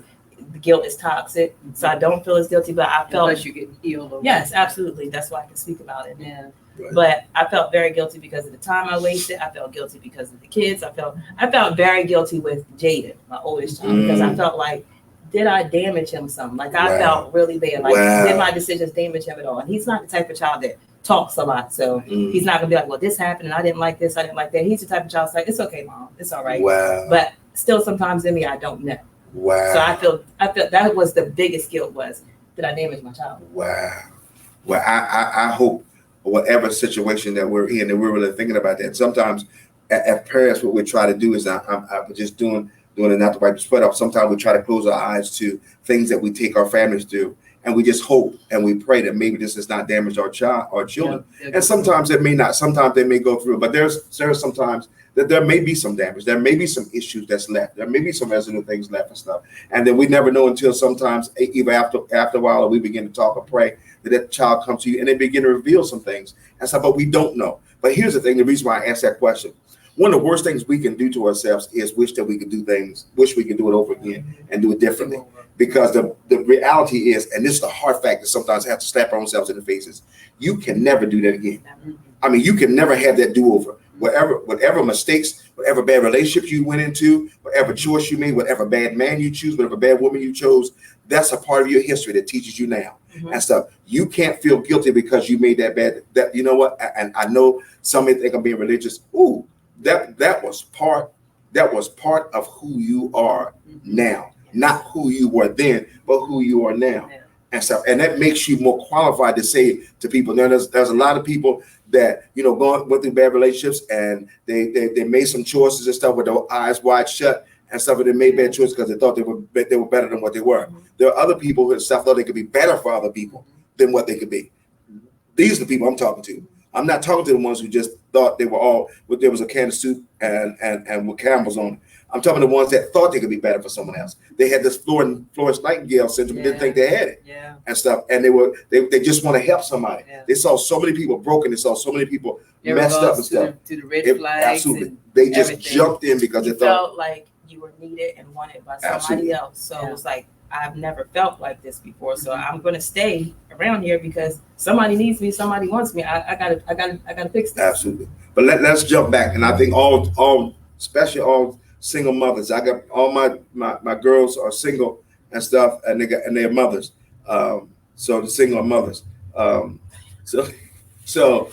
the guilt is toxic. So I don't feel as guilty, but I felt Unless you get healed. yes, absolutely. That's why I can speak about it. Yeah. Right. But I felt very guilty because of the time I wasted. I felt guilty because of the kids. I felt very guilty with Jaden, my oldest child, because I felt like, did I damage him some? I felt really bad. Did my decisions damage him at all? And he's not the type of child that talks a lot. So he's not gonna be like, well, this happened and I didn't like this, I didn't like that. He's the type of child that's like, it's okay, Mom, it's all right. Wow. But still sometimes in me, I don't know. Wow. So I feel that was the biggest guilt was, did I damage my child? Wow. Well, I hope whatever situation that we're in, that we're really thinking about that. Sometimes as parents, what we try to do is I'm just doing it not to wipe the sweat off. Sometimes we try to close our eyes to things that we take our families through, and we just hope and we pray that maybe this does not damage our children. And sometimes it may not. Sometimes they may go through, but there's sometimes that there may be some damage. There may be some issues that's left. There may be some residue things left and stuff. And then we never know until sometimes, even after a while, we begin to talk or pray, that child comes to you and they begin to reveal some things and stuff, but we don't know. But here's the thing, the reason why I asked that question. One of the worst things we can do to ourselves is wish we could do it over again and do it differently. Because the reality is, and this is the hard fact that sometimes have to slap ourselves in the faces, you can never do that again. I mean, you can never have that do-over. Whatever mistakes, whatever bad relationships you went into, whatever choice you made, whatever bad man you choose, whatever bad woman you chose, that's a part of your history that teaches you now and stuff. You can't feel guilty because you made that you know what? And I know some may think I'm being religious. Ooh, that was part of who you are now, not who you were then, but who you are now. And stuff, and that makes you more qualified to say to people. Now, there's a lot of people that went through bad relationships and they made some choices and stuff with their eyes wide shut and stuff, and they made bad choices because they thought they were better than what they were. There are other people who thought they could be better for other people than what they could be. These are the people I'm talking to. I'm not talking to the ones who just thought there was a can of soup and with Campbell's on it. I'm talking to the ones that thought they could be better for someone else. They had this Florence Nightingale syndrome, didn't think they had it, and stuff. And they just want to help somebody. They saw so many people broken. They saw so many people messed up and stuff. To the red flags. Absolutely, they just jumped in because you they thought felt like you were needed and wanted by somebody else. So it was like, I've never felt like this before. So I'm going to stay around here because somebody needs me, somebody wants me. I gotta fix this. Absolutely. But let's jump back, and I think especially all single mothers. I got all my girls are single and stuff, and they're mothers. So the single mothers. So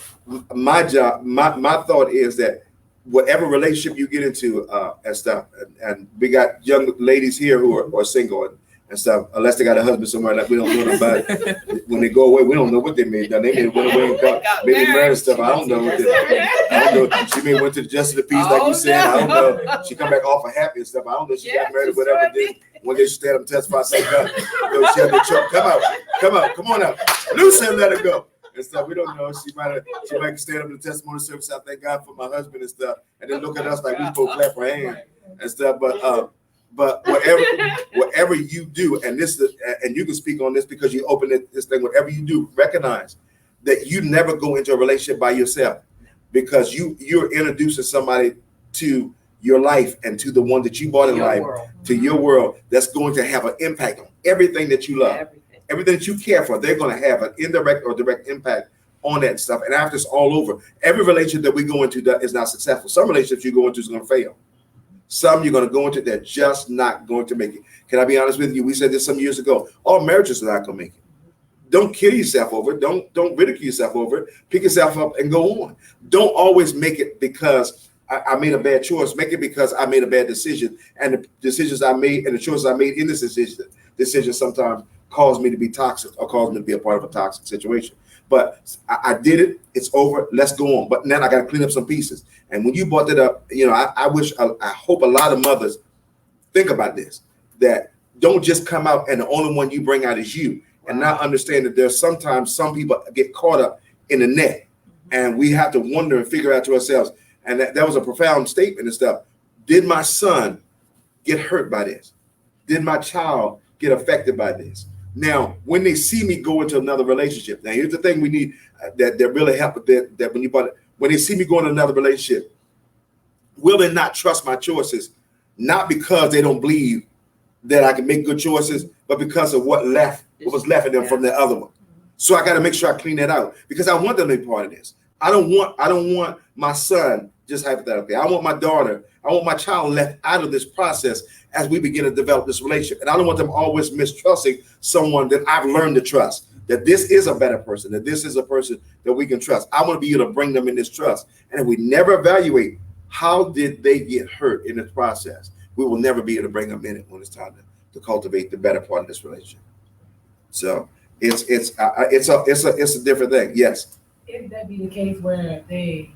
my job, my thought is that whatever relationship you get into and stuff, and we got young ladies here who are single and stuff, unless they got a husband somewhere, like we don't know about it. When they go away, we don't know what they may have done. They may have went away and maybe married and stuff. I don't know. I don't know. She may went to the justice of the peace, like you said. I don't know. She come back off of happy and stuff. I don't know. She got married or whatever. One day she stand up and testify, say, God, she had no trouble. Come on out. Loose her and let her go. And stuff. We don't know. She might stand up in the testimony service. I thank God for my husband and stuff. And then look at us like we both clap our hands and stuff. But whatever you do, and you can speak on this because you open this thing. Whatever you do, recognize that you never go into a relationship by yourself, because you're introducing somebody to your life and to the one that you brought in life, to your world, that's going to have an impact on everything that you love, everything that you care for. They're going to have an indirect or direct impact on that stuff. And after it's all over, every relationship that we go into that is not successful. Some relationships you go into is going to fail. Some you're going to go into, they're just not going to make it. Can I be honest with you? We said this some years ago. All marriages are not going to make it. Don't kill yourself over it. Don't ridicule yourself over it. Pick yourself up and go on. Don't always make it because I made a bad choice. Make it because I made a bad decision. And the decisions I made and the choices I made in this decision sometimes caused me to be toxic or caused me to be a part of a toxic situation. But I did it. It's over. Let's go on. But now I got to clean up some pieces. And when you brought that up, I hope a lot of mothers think about this, that don't just come out and the only one you bring out is you, and not understand that there's sometimes some people get caught up in the net, and we have to wonder and figure out to ourselves. And that was a profound statement and stuff. Did my son get hurt by this? Did my child get affected by this? Now, when they see me go into another relationship, now here's the thing we need that really help with that when they see me go into another relationship, will they not trust my choices? Not because they don't believe that I can make good choices, but because of what was left in them from the other one. So I got to make sure I clean that out, because I want them to be part of this. I don't want my son, just hypothetically, I want my daughter, I want my child left out of this process as we begin to develop this relationship. And I don't want them always mistrusting someone that I've learned to trust, that this is a better person, that this is a person that we can trust. I want to be able to bring them in this trust. And if we never evaluate how did they get hurt in this process, we will never be able to bring them in it when it's time to cultivate the better part of this relationship. So it's a different thing. Yes. If that be the case where they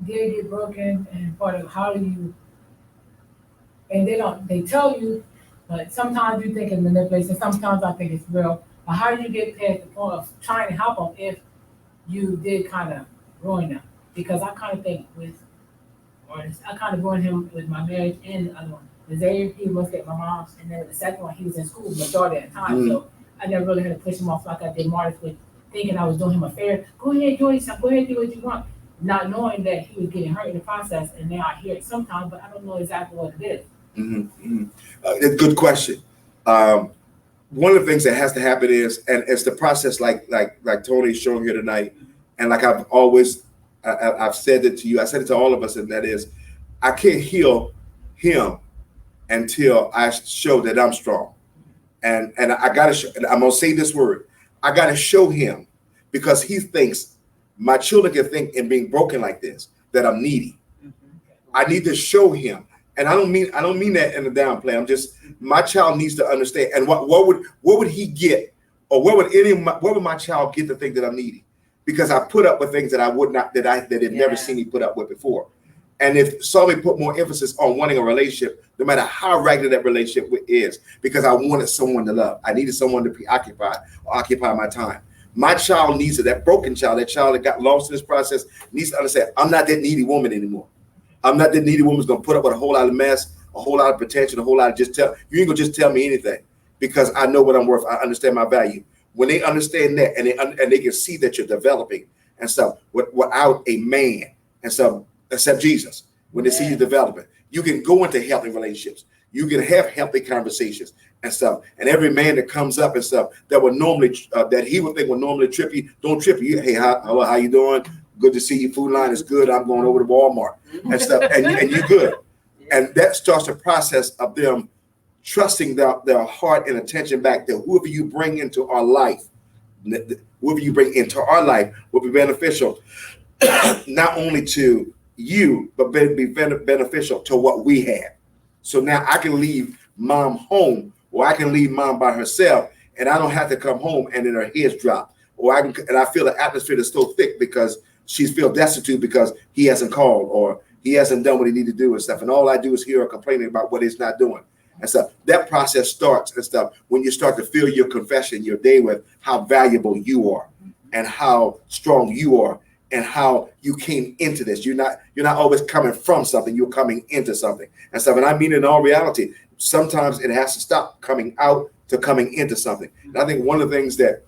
did get broken, and part of how do you, and they tell you, but sometimes you think it's manipulation, sometimes I think it's real. But how do you get past the point of trying to help them if you did kind of ruin them? Because I kind of think I kind of ruined him with my marriage and the other one. Xavier, he was at my mom's, and then the second one, he was in school with my daughter at the time. So I never really had to push him off like I did Martis, with thinking I was doing him a favor. Go ahead, enjoy yourself. Go ahead, do what you want. Not knowing that he was getting hurt in the process, and now I hear it sometimes, but I don't know exactly what it is. Good question. One of the things that has to happen is, and it's the process, like Tony's showing here tonight, and like I've said it to you, I said it to all of us, and that is, I can't heal him until I show that I'm strong. And I gotta show, and I'm gonna say this word, I gotta show him, because he thinks my children can think in being broken like this that I'm needy. I need to show him. And I don't mean that in a downplay. I'm just, my child needs to understand. And what would he get, or what would my child get to think that I'm needy? Because I put up with things that I would not, that they've never seen me put up with before. And if somebody put more emphasis on wanting a relationship, no matter how ragged that relationship is, because I wanted someone to love, I needed someone to preoccupy or occupy my time. My child needs it. That broken child, that child that got lost in this process, needs to understand, I'm not that needy woman anymore. I'm not that needy woman who's gonna put up with a whole lot of mess, a whole lot of pretension, a whole lot of you ain't gonna just tell me anything, because I know what I'm worth. I understand my value. When they understand that, and they can see that you're developing and stuff without a man and stuff, except Jesus, when they see you developing, you can go into healthy relationships. You can have healthy conversations and stuff. And every man that comes up and stuff that would normally, that he would think would normally trip you, don't trip you. Hey, hello, how you doing? Good to see you. Food line is good. I'm going over to Walmart and stuff. And you're good. And that starts the process of them trusting their heart and attention back to whoever you bring into our life. Whoever you bring into our life will be beneficial, not only to you, but be beneficial to what we have. So now I can leave mom home, or I can leave mom by herself, and I don't have to come home and then her head's dropped, or I feel the atmosphere is so thick because she's feel destitute because he hasn't called or he hasn't done what he need to do and stuff. And all I do is hear her complaining about what he's not doing and stuff. That process starts and stuff when you start to fill your confession, your day, with how valuable you are and how strong you are and how you came into this. You're not always coming from something, you're coming into something and stuff. And I mean, in all reality, sometimes it has to stop coming out to coming into something. And I think one of the things that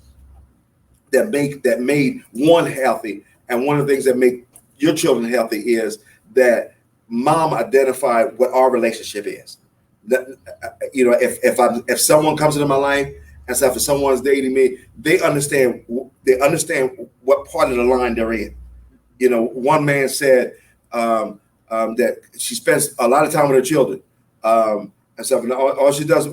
made one healthy, and one of the things that make your children healthy, is that mom identified what our relationship is. That, if someone comes into my life and stuff, if someone's dating me, they understand what part of the line they're in. One man said that she spends a lot of time with her children and stuff, and all she does,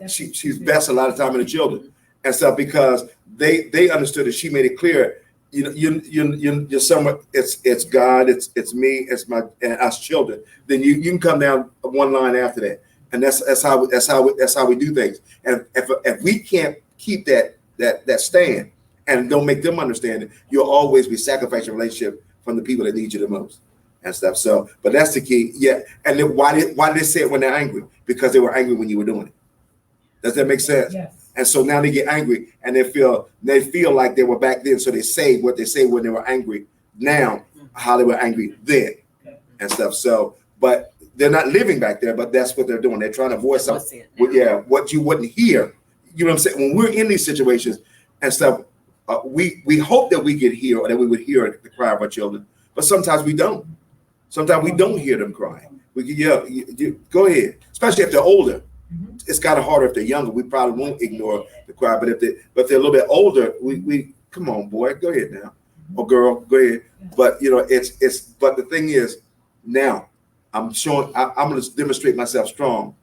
she's best a lot of time with her children and stuff, because they understood that she made it clear, you're somewhat, it's God, it's me, it's my and us children. Then you can come down one line after that, and that's how we do things. And if we can't keep that stand and don't make them understand it, you'll always be sacrificing relationship from the people that need you the most and stuff. So, but that's the key. Yeah. And then why did they say it when they're angry? Because they were angry when you were doing it. Does that make sense? Yes. And so now they get angry and they feel like they were back then. So they say what they say when they were angry now, how they were angry then and stuff. So, but they're not living back there, but that's what they're doing. They're trying to avoid something. What you wouldn't hear. You know what I'm saying? When we're in these situations and stuff, we hope that we get hear, or that we would hear the cry of our children, but sometimes we don't. Sometimes we don't hear them crying. Go ahead, especially if they're older. It's kind of harder if they're younger. We probably won't ignore the cry, but if they're a little bit older, we come on, boy, go ahead now, or girl, go ahead. But but the thing is, now I'm showing. I'm going to demonstrate myself strong.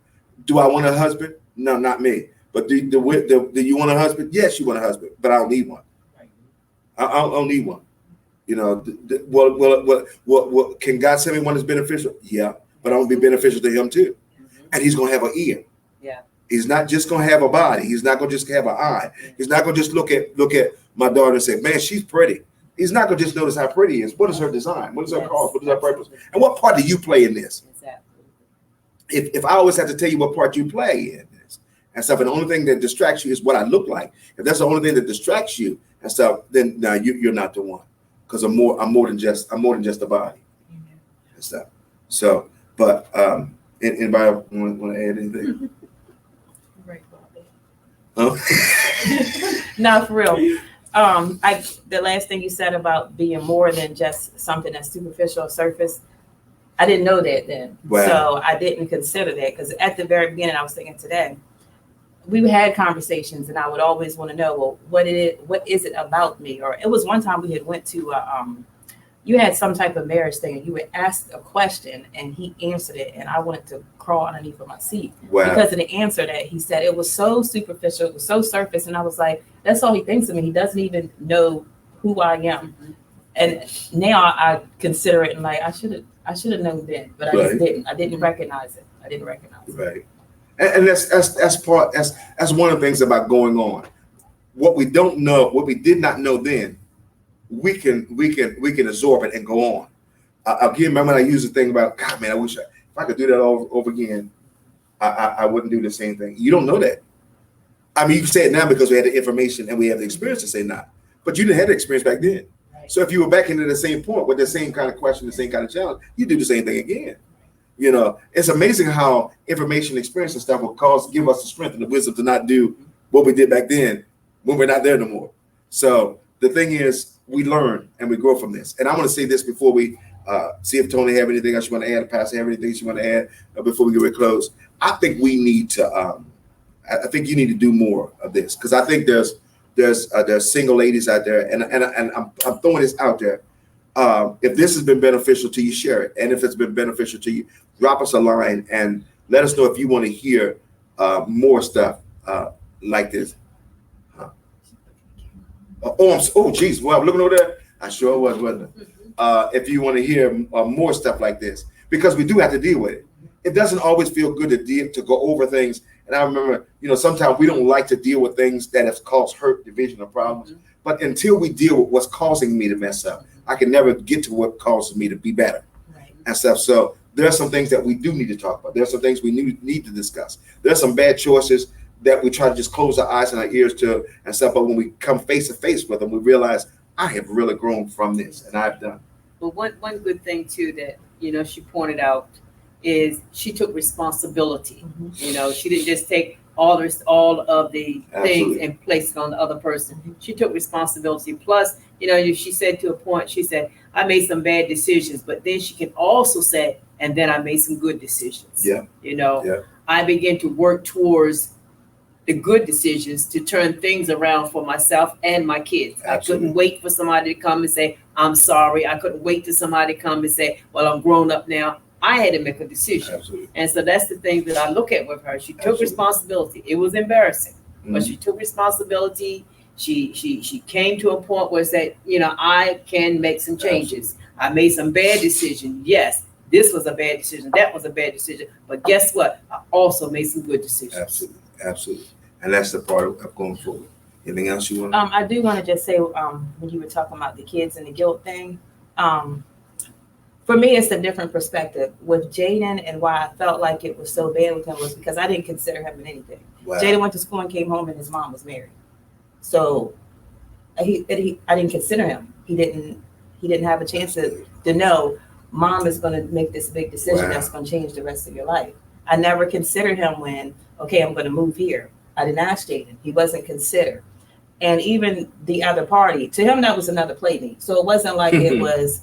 Do I want a husband? No, not me. But do you want a husband? Yes, you want a husband, but I don't need one. I don't need one. What can God send me one that's beneficial? Yeah, but I want to be beneficial to him too, and he's going to have an ear. Yeah. He's not just going to have a body. He's not going to just have an eye. He's not going to just look at my daughter and say, man, she's pretty. He's not going to just notice how pretty he is. What is her design? What is her cause? What is her purpose? And what part do you play in this? Exactly. If I always have to tell you what part you play in this and stuff, and the only thing that distracts you is what I look like. If that's the only thing that distracts you and stuff, then no, you're not the one. Because I'm more than just a body and stuff. So, but anybody want to add anything? Huh? No, for real. The last thing you said about being more than just something that's superficial or surface, I didn't know that then. Wow. So I didn't consider that, because at the very beginning, I was thinking today, we had conversations and I would always want to know, well, what is it about me? Or it was one time we had went to you had some type of marriage thing and you would ask a question and he answered it and I wanted to crawl underneath of my seat. Wow. Because of the answer that he said. It was so superficial, it was so surface, and I was like, that's all he thinks of me. He doesn't even know who I am. And now I consider it and like I should have known then, but I just didn't. I didn't recognize it. Right. And that's one of the things about going on. What we don't know, what we did not know then, we can absorb it and go on. Again, remember when I used the thing about, God, man, I wish if I could do that all over again, I wouldn't do the same thing. You don't know that. I mean, you can say it now because we had the information and we have the experience to say not, but you didn't have the experience back then. Right. So if you were back into the same point with the same kind of question, the same kind of challenge, you do the same thing again. You know, it's amazing how information, experience, and stuff will give us the strength and the wisdom to not do what we did back then when we're not there no more. So the thing is, we learn and we grow from this. And I want to say this before we see if Tony have anything else you want to add, Pastor have anything you want to add before we get ready to close. I think we need to. I think you need to do more of this, because I think there's single ladies out there, and I'm throwing this out there. If this has been beneficial to you, share it. And if it's been beneficial to you, drop us a line and let us know if you want to hear more stuff like this. Geez, well, I'm looking over there. I sure was, wasn't I? If you want to hear more stuff like this, because we do have to deal with it. It doesn't always feel good to go over things. And I remember, sometimes we don't like to deal with things that have caused hurt, division, or problems. Mm-hmm. But until we deal with what's causing me to mess up, I can never get to what causes me to be better, right, and stuff. So there are some things that we do need to talk about. There are some things we need to discuss. There are some bad choices that we try to just close our eyes and our ears to and stuff. But when we come face to face with them, we realize I have really grown from this, and I've done. But one good thing too that she pointed out is she took responsibility. You know, she didn't just take all of the things Absolutely. and place it on the other person. She took responsibility. Plus, you know, she said to a point, she said, I made some bad decisions, but then she can also say, and then I made some good decisions. Yeah. You know, Yeah. I began to work towards the good decisions to turn things around for myself and my kids. Absolutely. I couldn't wait for somebody to come and say, I'm sorry. I couldn't wait till somebody to come and say, well, I'm grown up now. I had to make a decision. Absolutely. And so that's the thing that I look at with her. She took Absolutely. responsibility. It was embarrassing, but Mhm. she took responsibility. She came to a point where said, you know, I can make some changes. I made some bad decisions. Yes, this was a bad decision. That was a bad decision. But guess what? I also made some good decisions. Absolutely. Absolutely. And that's the part of going forward. Anything else you want to? I do want to just say, when you were talking about the kids and the guilt thing, for me, it's a different perspective with Jaden, and why I felt like it was so bad with him was because I didn't consider him in anything. Wow. Jaden went to school and came home, and his mom was married, so I didn't consider him. He didn't have a chance to know mom is going to make this big decision that's going to change the rest of your life. I never considered him when, okay, I'm going to move here. I didn't ask Jaden. He wasn't considered. And even the other party, to him, that was another playmate. So it wasn't like it was,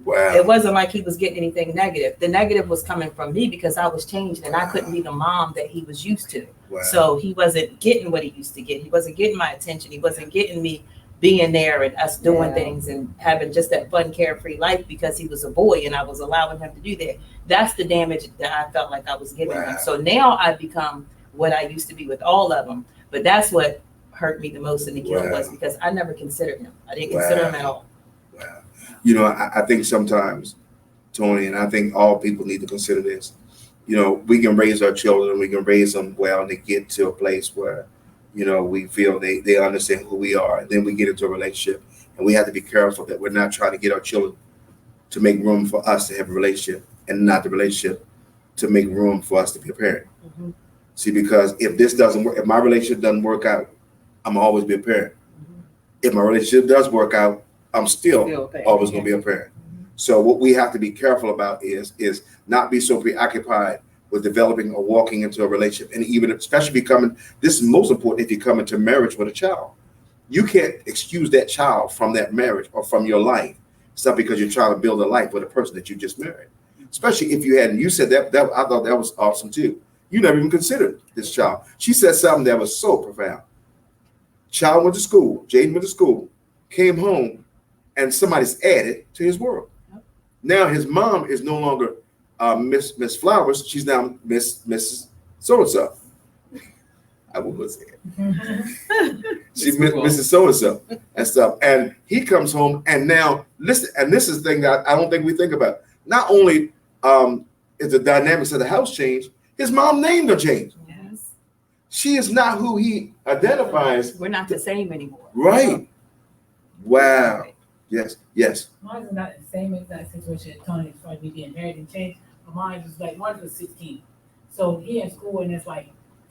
Wow. it wasn't like he was getting anything negative. The negative was coming from me because I was changed and I couldn't be the mom that he was used to. Wow. So he wasn't getting what he used to get. He wasn't getting my attention. He wasn't getting me being there and us doing things and having just that fun, carefree life because he was a boy and I was allowing him to do that. That's the damage that I felt like I was giving him. So now I've become what I used to be with all of them. But that's what hurt me the most in the guilt was because I never considered him. I didn't consider him at all. Wow. You know, I think sometimes, Tony, and I think all people need to consider this. You know, we can raise our children, we can raise them well, and they get to a place where, you know, we feel they understand who we are. And then we get into a relationship, and we have to be careful that we're not trying to get our children to make room for us to have a relationship, and not the relationship to make room for us to be a parent. Mm-hmm. See, because if this doesn't work, if my relationship doesn't work out, I'm always be a parent. Mm-hmm. If my relationship does work out, I'm still always going to be a parent. So what we have to be careful about is not be so preoccupied with developing or walking into a relationship, and even especially becoming. This is most important if you come into marriage with a child. You can't excuse that child from that marriage or from your life. It's not because you're trying to build a life with a person that you just married. Especially if you hadn't. You said that I thought that was awesome too. You never even considered this child. She said something that was so profound. Child went to school. Jaden went to school, came home, and somebody's added to his world. Yep. Now his mom is no longer Miss Flowers. She's now Mrs. So-and-so. I won't say it. She's Mrs. So-and-so and stuff. And he comes home, and now listen. And this is the thing that I don't think we think about. Not only is the dynamics of the house changed, his mom's name will change. Yes. She is not who he identifies. We're not the same anymore. Right. Wow. Yes. Yes. Mine is not the same exact situation as Tony as far as me being married and changed. But mine was like, mine was 16. So he in school and it's like,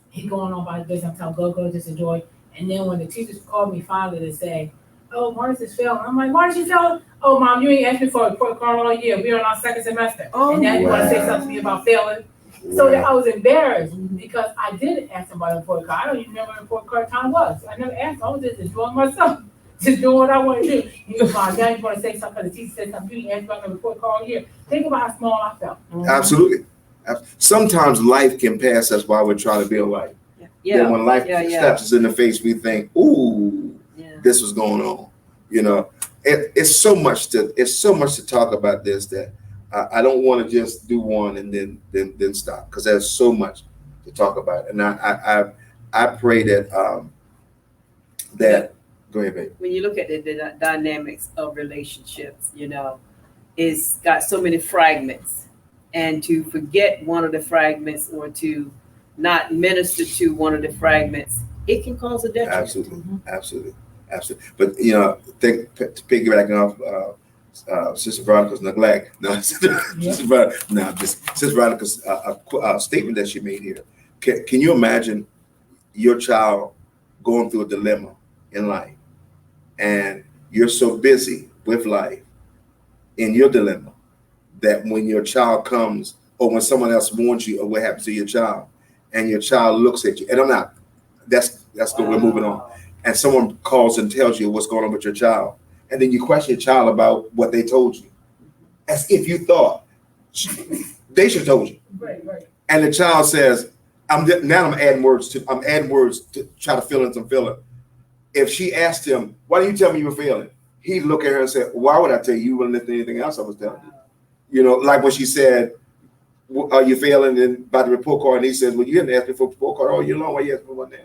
he going on by the business, I'm telling go, just enjoy. And then when the teachers called me finally to say, oh, Marcus is failing. I'm like, Marcus, you failing? Oh, Mom, you ain't asked me for a report card all year. We're on our second semester. And now you want to say something to me about failing? So that I was embarrassed because I didn't ask him about a report card. I don't even remember what a report card time was. I never asked. I was just enjoying myself, just doing what I want to do. You know, Mom, now you want to say something because the teacher said something. You didn't ask about a report card all year. Think about how small I felt. Absolutely. Sometimes life can pass us while we're trying to build life. Then when life steps us in the face, we think, "Ooh, this was going on." You know, it's so much to talk about this that I don't want to just do one and then stop, because there's so much to talk about. And I pray that go ahead, babe. When you look at the dynamics of relationships, you know, it's got so many fragments, and to forget one of the fragments or to not minister to one of the fragments, it can cause a detriment. Absolutely. But you know, piggybacking off Sister Veronica's neglect. No, Sister Veronica's statement that she made here. Can you imagine your child going through a dilemma in life, and you're so busy with life in your dilemma that when your child comes or when someone else warns you of what happens to your child, and your child looks at you, and I'm not, that's good, we're moving on, and someone calls and tells you what's going on with your child, and then you question your child about what they told you, as if you thought they should have told you. Right. And the child says, I'm adding words to try to fill in some filler. If she asked him, why didn't you tell me you were failing? He'd look at her and say, why would I tell you? You wouldn't listen to anything else I was telling you. You know, like when she said, are you failing? And by the report card, and he says, well, you haven't asked me for a report card all year long. Why you asking for one now?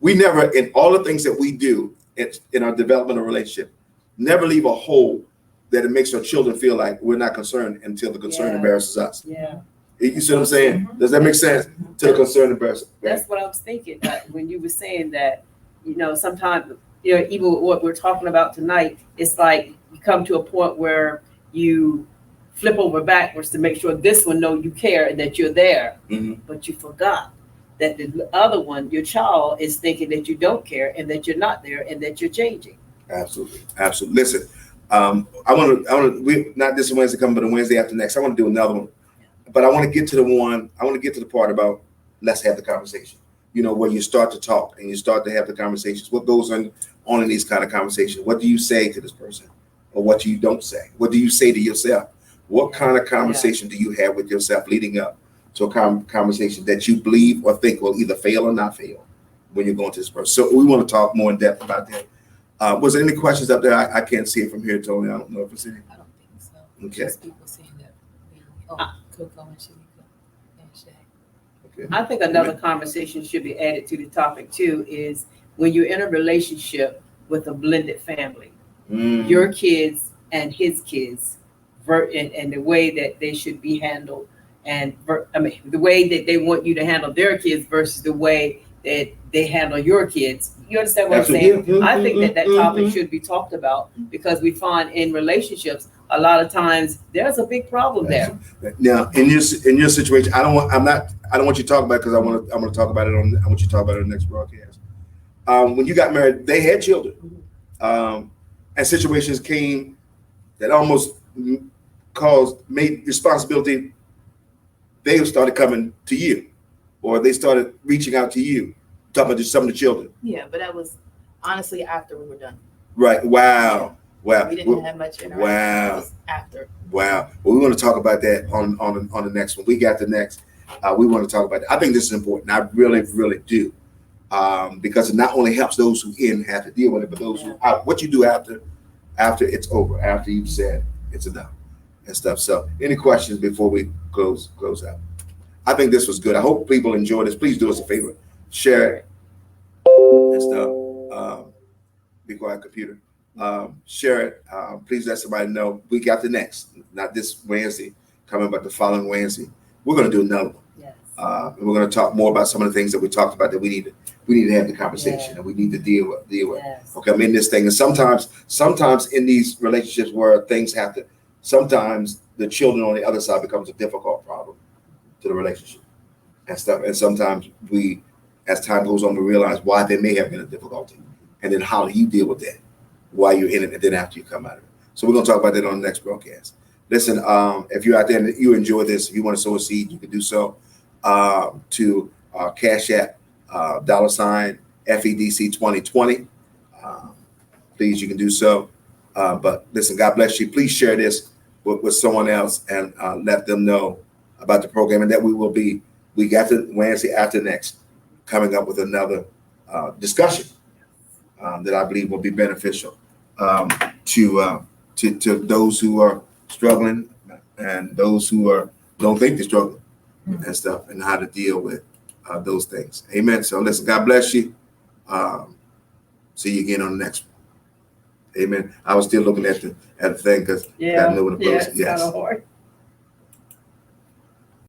We never, in all the things that we do in our developmental relationship, never leave a hole that it makes our children feel like we're not concerned until the concern embarrasses us. Yeah. You see what I'm saying? Does that make sense? To the concern embarrasses. That's what I was thinking when you were saying that, you know, sometimes, you know, even what we're talking about tonight, it's like you come to a point where you flip over backwards to make sure this one know you care and that you're there, but you forgot that the other one, your child, is thinking that you don't care and that you're not there and that you're changing. Absolutely. Listen, we not this Wednesday coming, but the Wednesday after next. I want to do another one, but I want to get to the part about let's have the conversation. You know, where you start to talk and you start to have the conversations. What goes on in these kind of conversations? What do you say to this person, or what you don't say? What do you say to yourself? What kind of conversation do you have with yourself leading up to a conversation that you believe or think will either fail or not fail when you're going to this person? So we want to talk more in depth about that. Was there any questions up there? I can't see it from here, Tony. I don't know if it's any. I don't think so. Okay. Just people saying that. Coco and Shanika and Shay. Okay. I think another conversation should be added to the topic too is when you're in a relationship with a blended family, your kids and his kids, and the way that they should be handled, and the way that they want you to handle their kids versus the way that they handle your kids. You understand what I'm saying? I think that topic should be talked about, because we find in relationships a lot of times there's a big problem there. Now, in your situation, I don't want you to talk about it, because I want to talk about it I want you to talk about it on the next broadcast. When you got married, they had children, and situations came that almost made responsibility. They started coming to you, or they started reaching out to you, talking about some of the children. Yeah, but that was honestly after we were done. Right. Wow. We didn't have much interaction. Wow. It was after. Wow. Well, we want to talk about that on the next one. We got the next. We want to talk about that. I think this is important. I really, really do. Because it not only helps those who have to deal with it, but those who out. What you do after it's over, after you've said it's enough and stuff. So, any questions before we close out? I think this was good. I hope people enjoy this. Please do us a favor, share it and stuff. Be quiet, computer. Share it. Please let somebody know. We got the next, not this Wednesday coming, but the following Wednesday. We're going to do another one. Yes. And we're going to talk more about some of the things that we talked about that we need to have the conversation and we need to deal with. Yes. Okay, I'm in this thing, and sometimes in these relationships where things happen, sometimes the children on the other side becomes a difficult problem to the relationship and stuff. And sometimes we, as time goes on, we realize why there may have been a difficulty, and then how do you deal with that while you're in it, and then after you come out of it. So we're going to talk about that on the next broadcast. Listen, if you're out there and you enjoy this, if you want to sow a seed, you can do so to Cash App, $ FEDC 2020. Please, you can do so. But listen, God bless you. Please share this with someone else and let them know about the program, and that we got the Wednesday after next coming up with another discussion that I believe will be beneficial to those who are struggling and those who don't think they're struggling and stuff, and how to deal with those things. Amen. So listen, God bless you. See you again on the next one. Amen. I was still looking at the thing because I know when to close. It's kind of hard.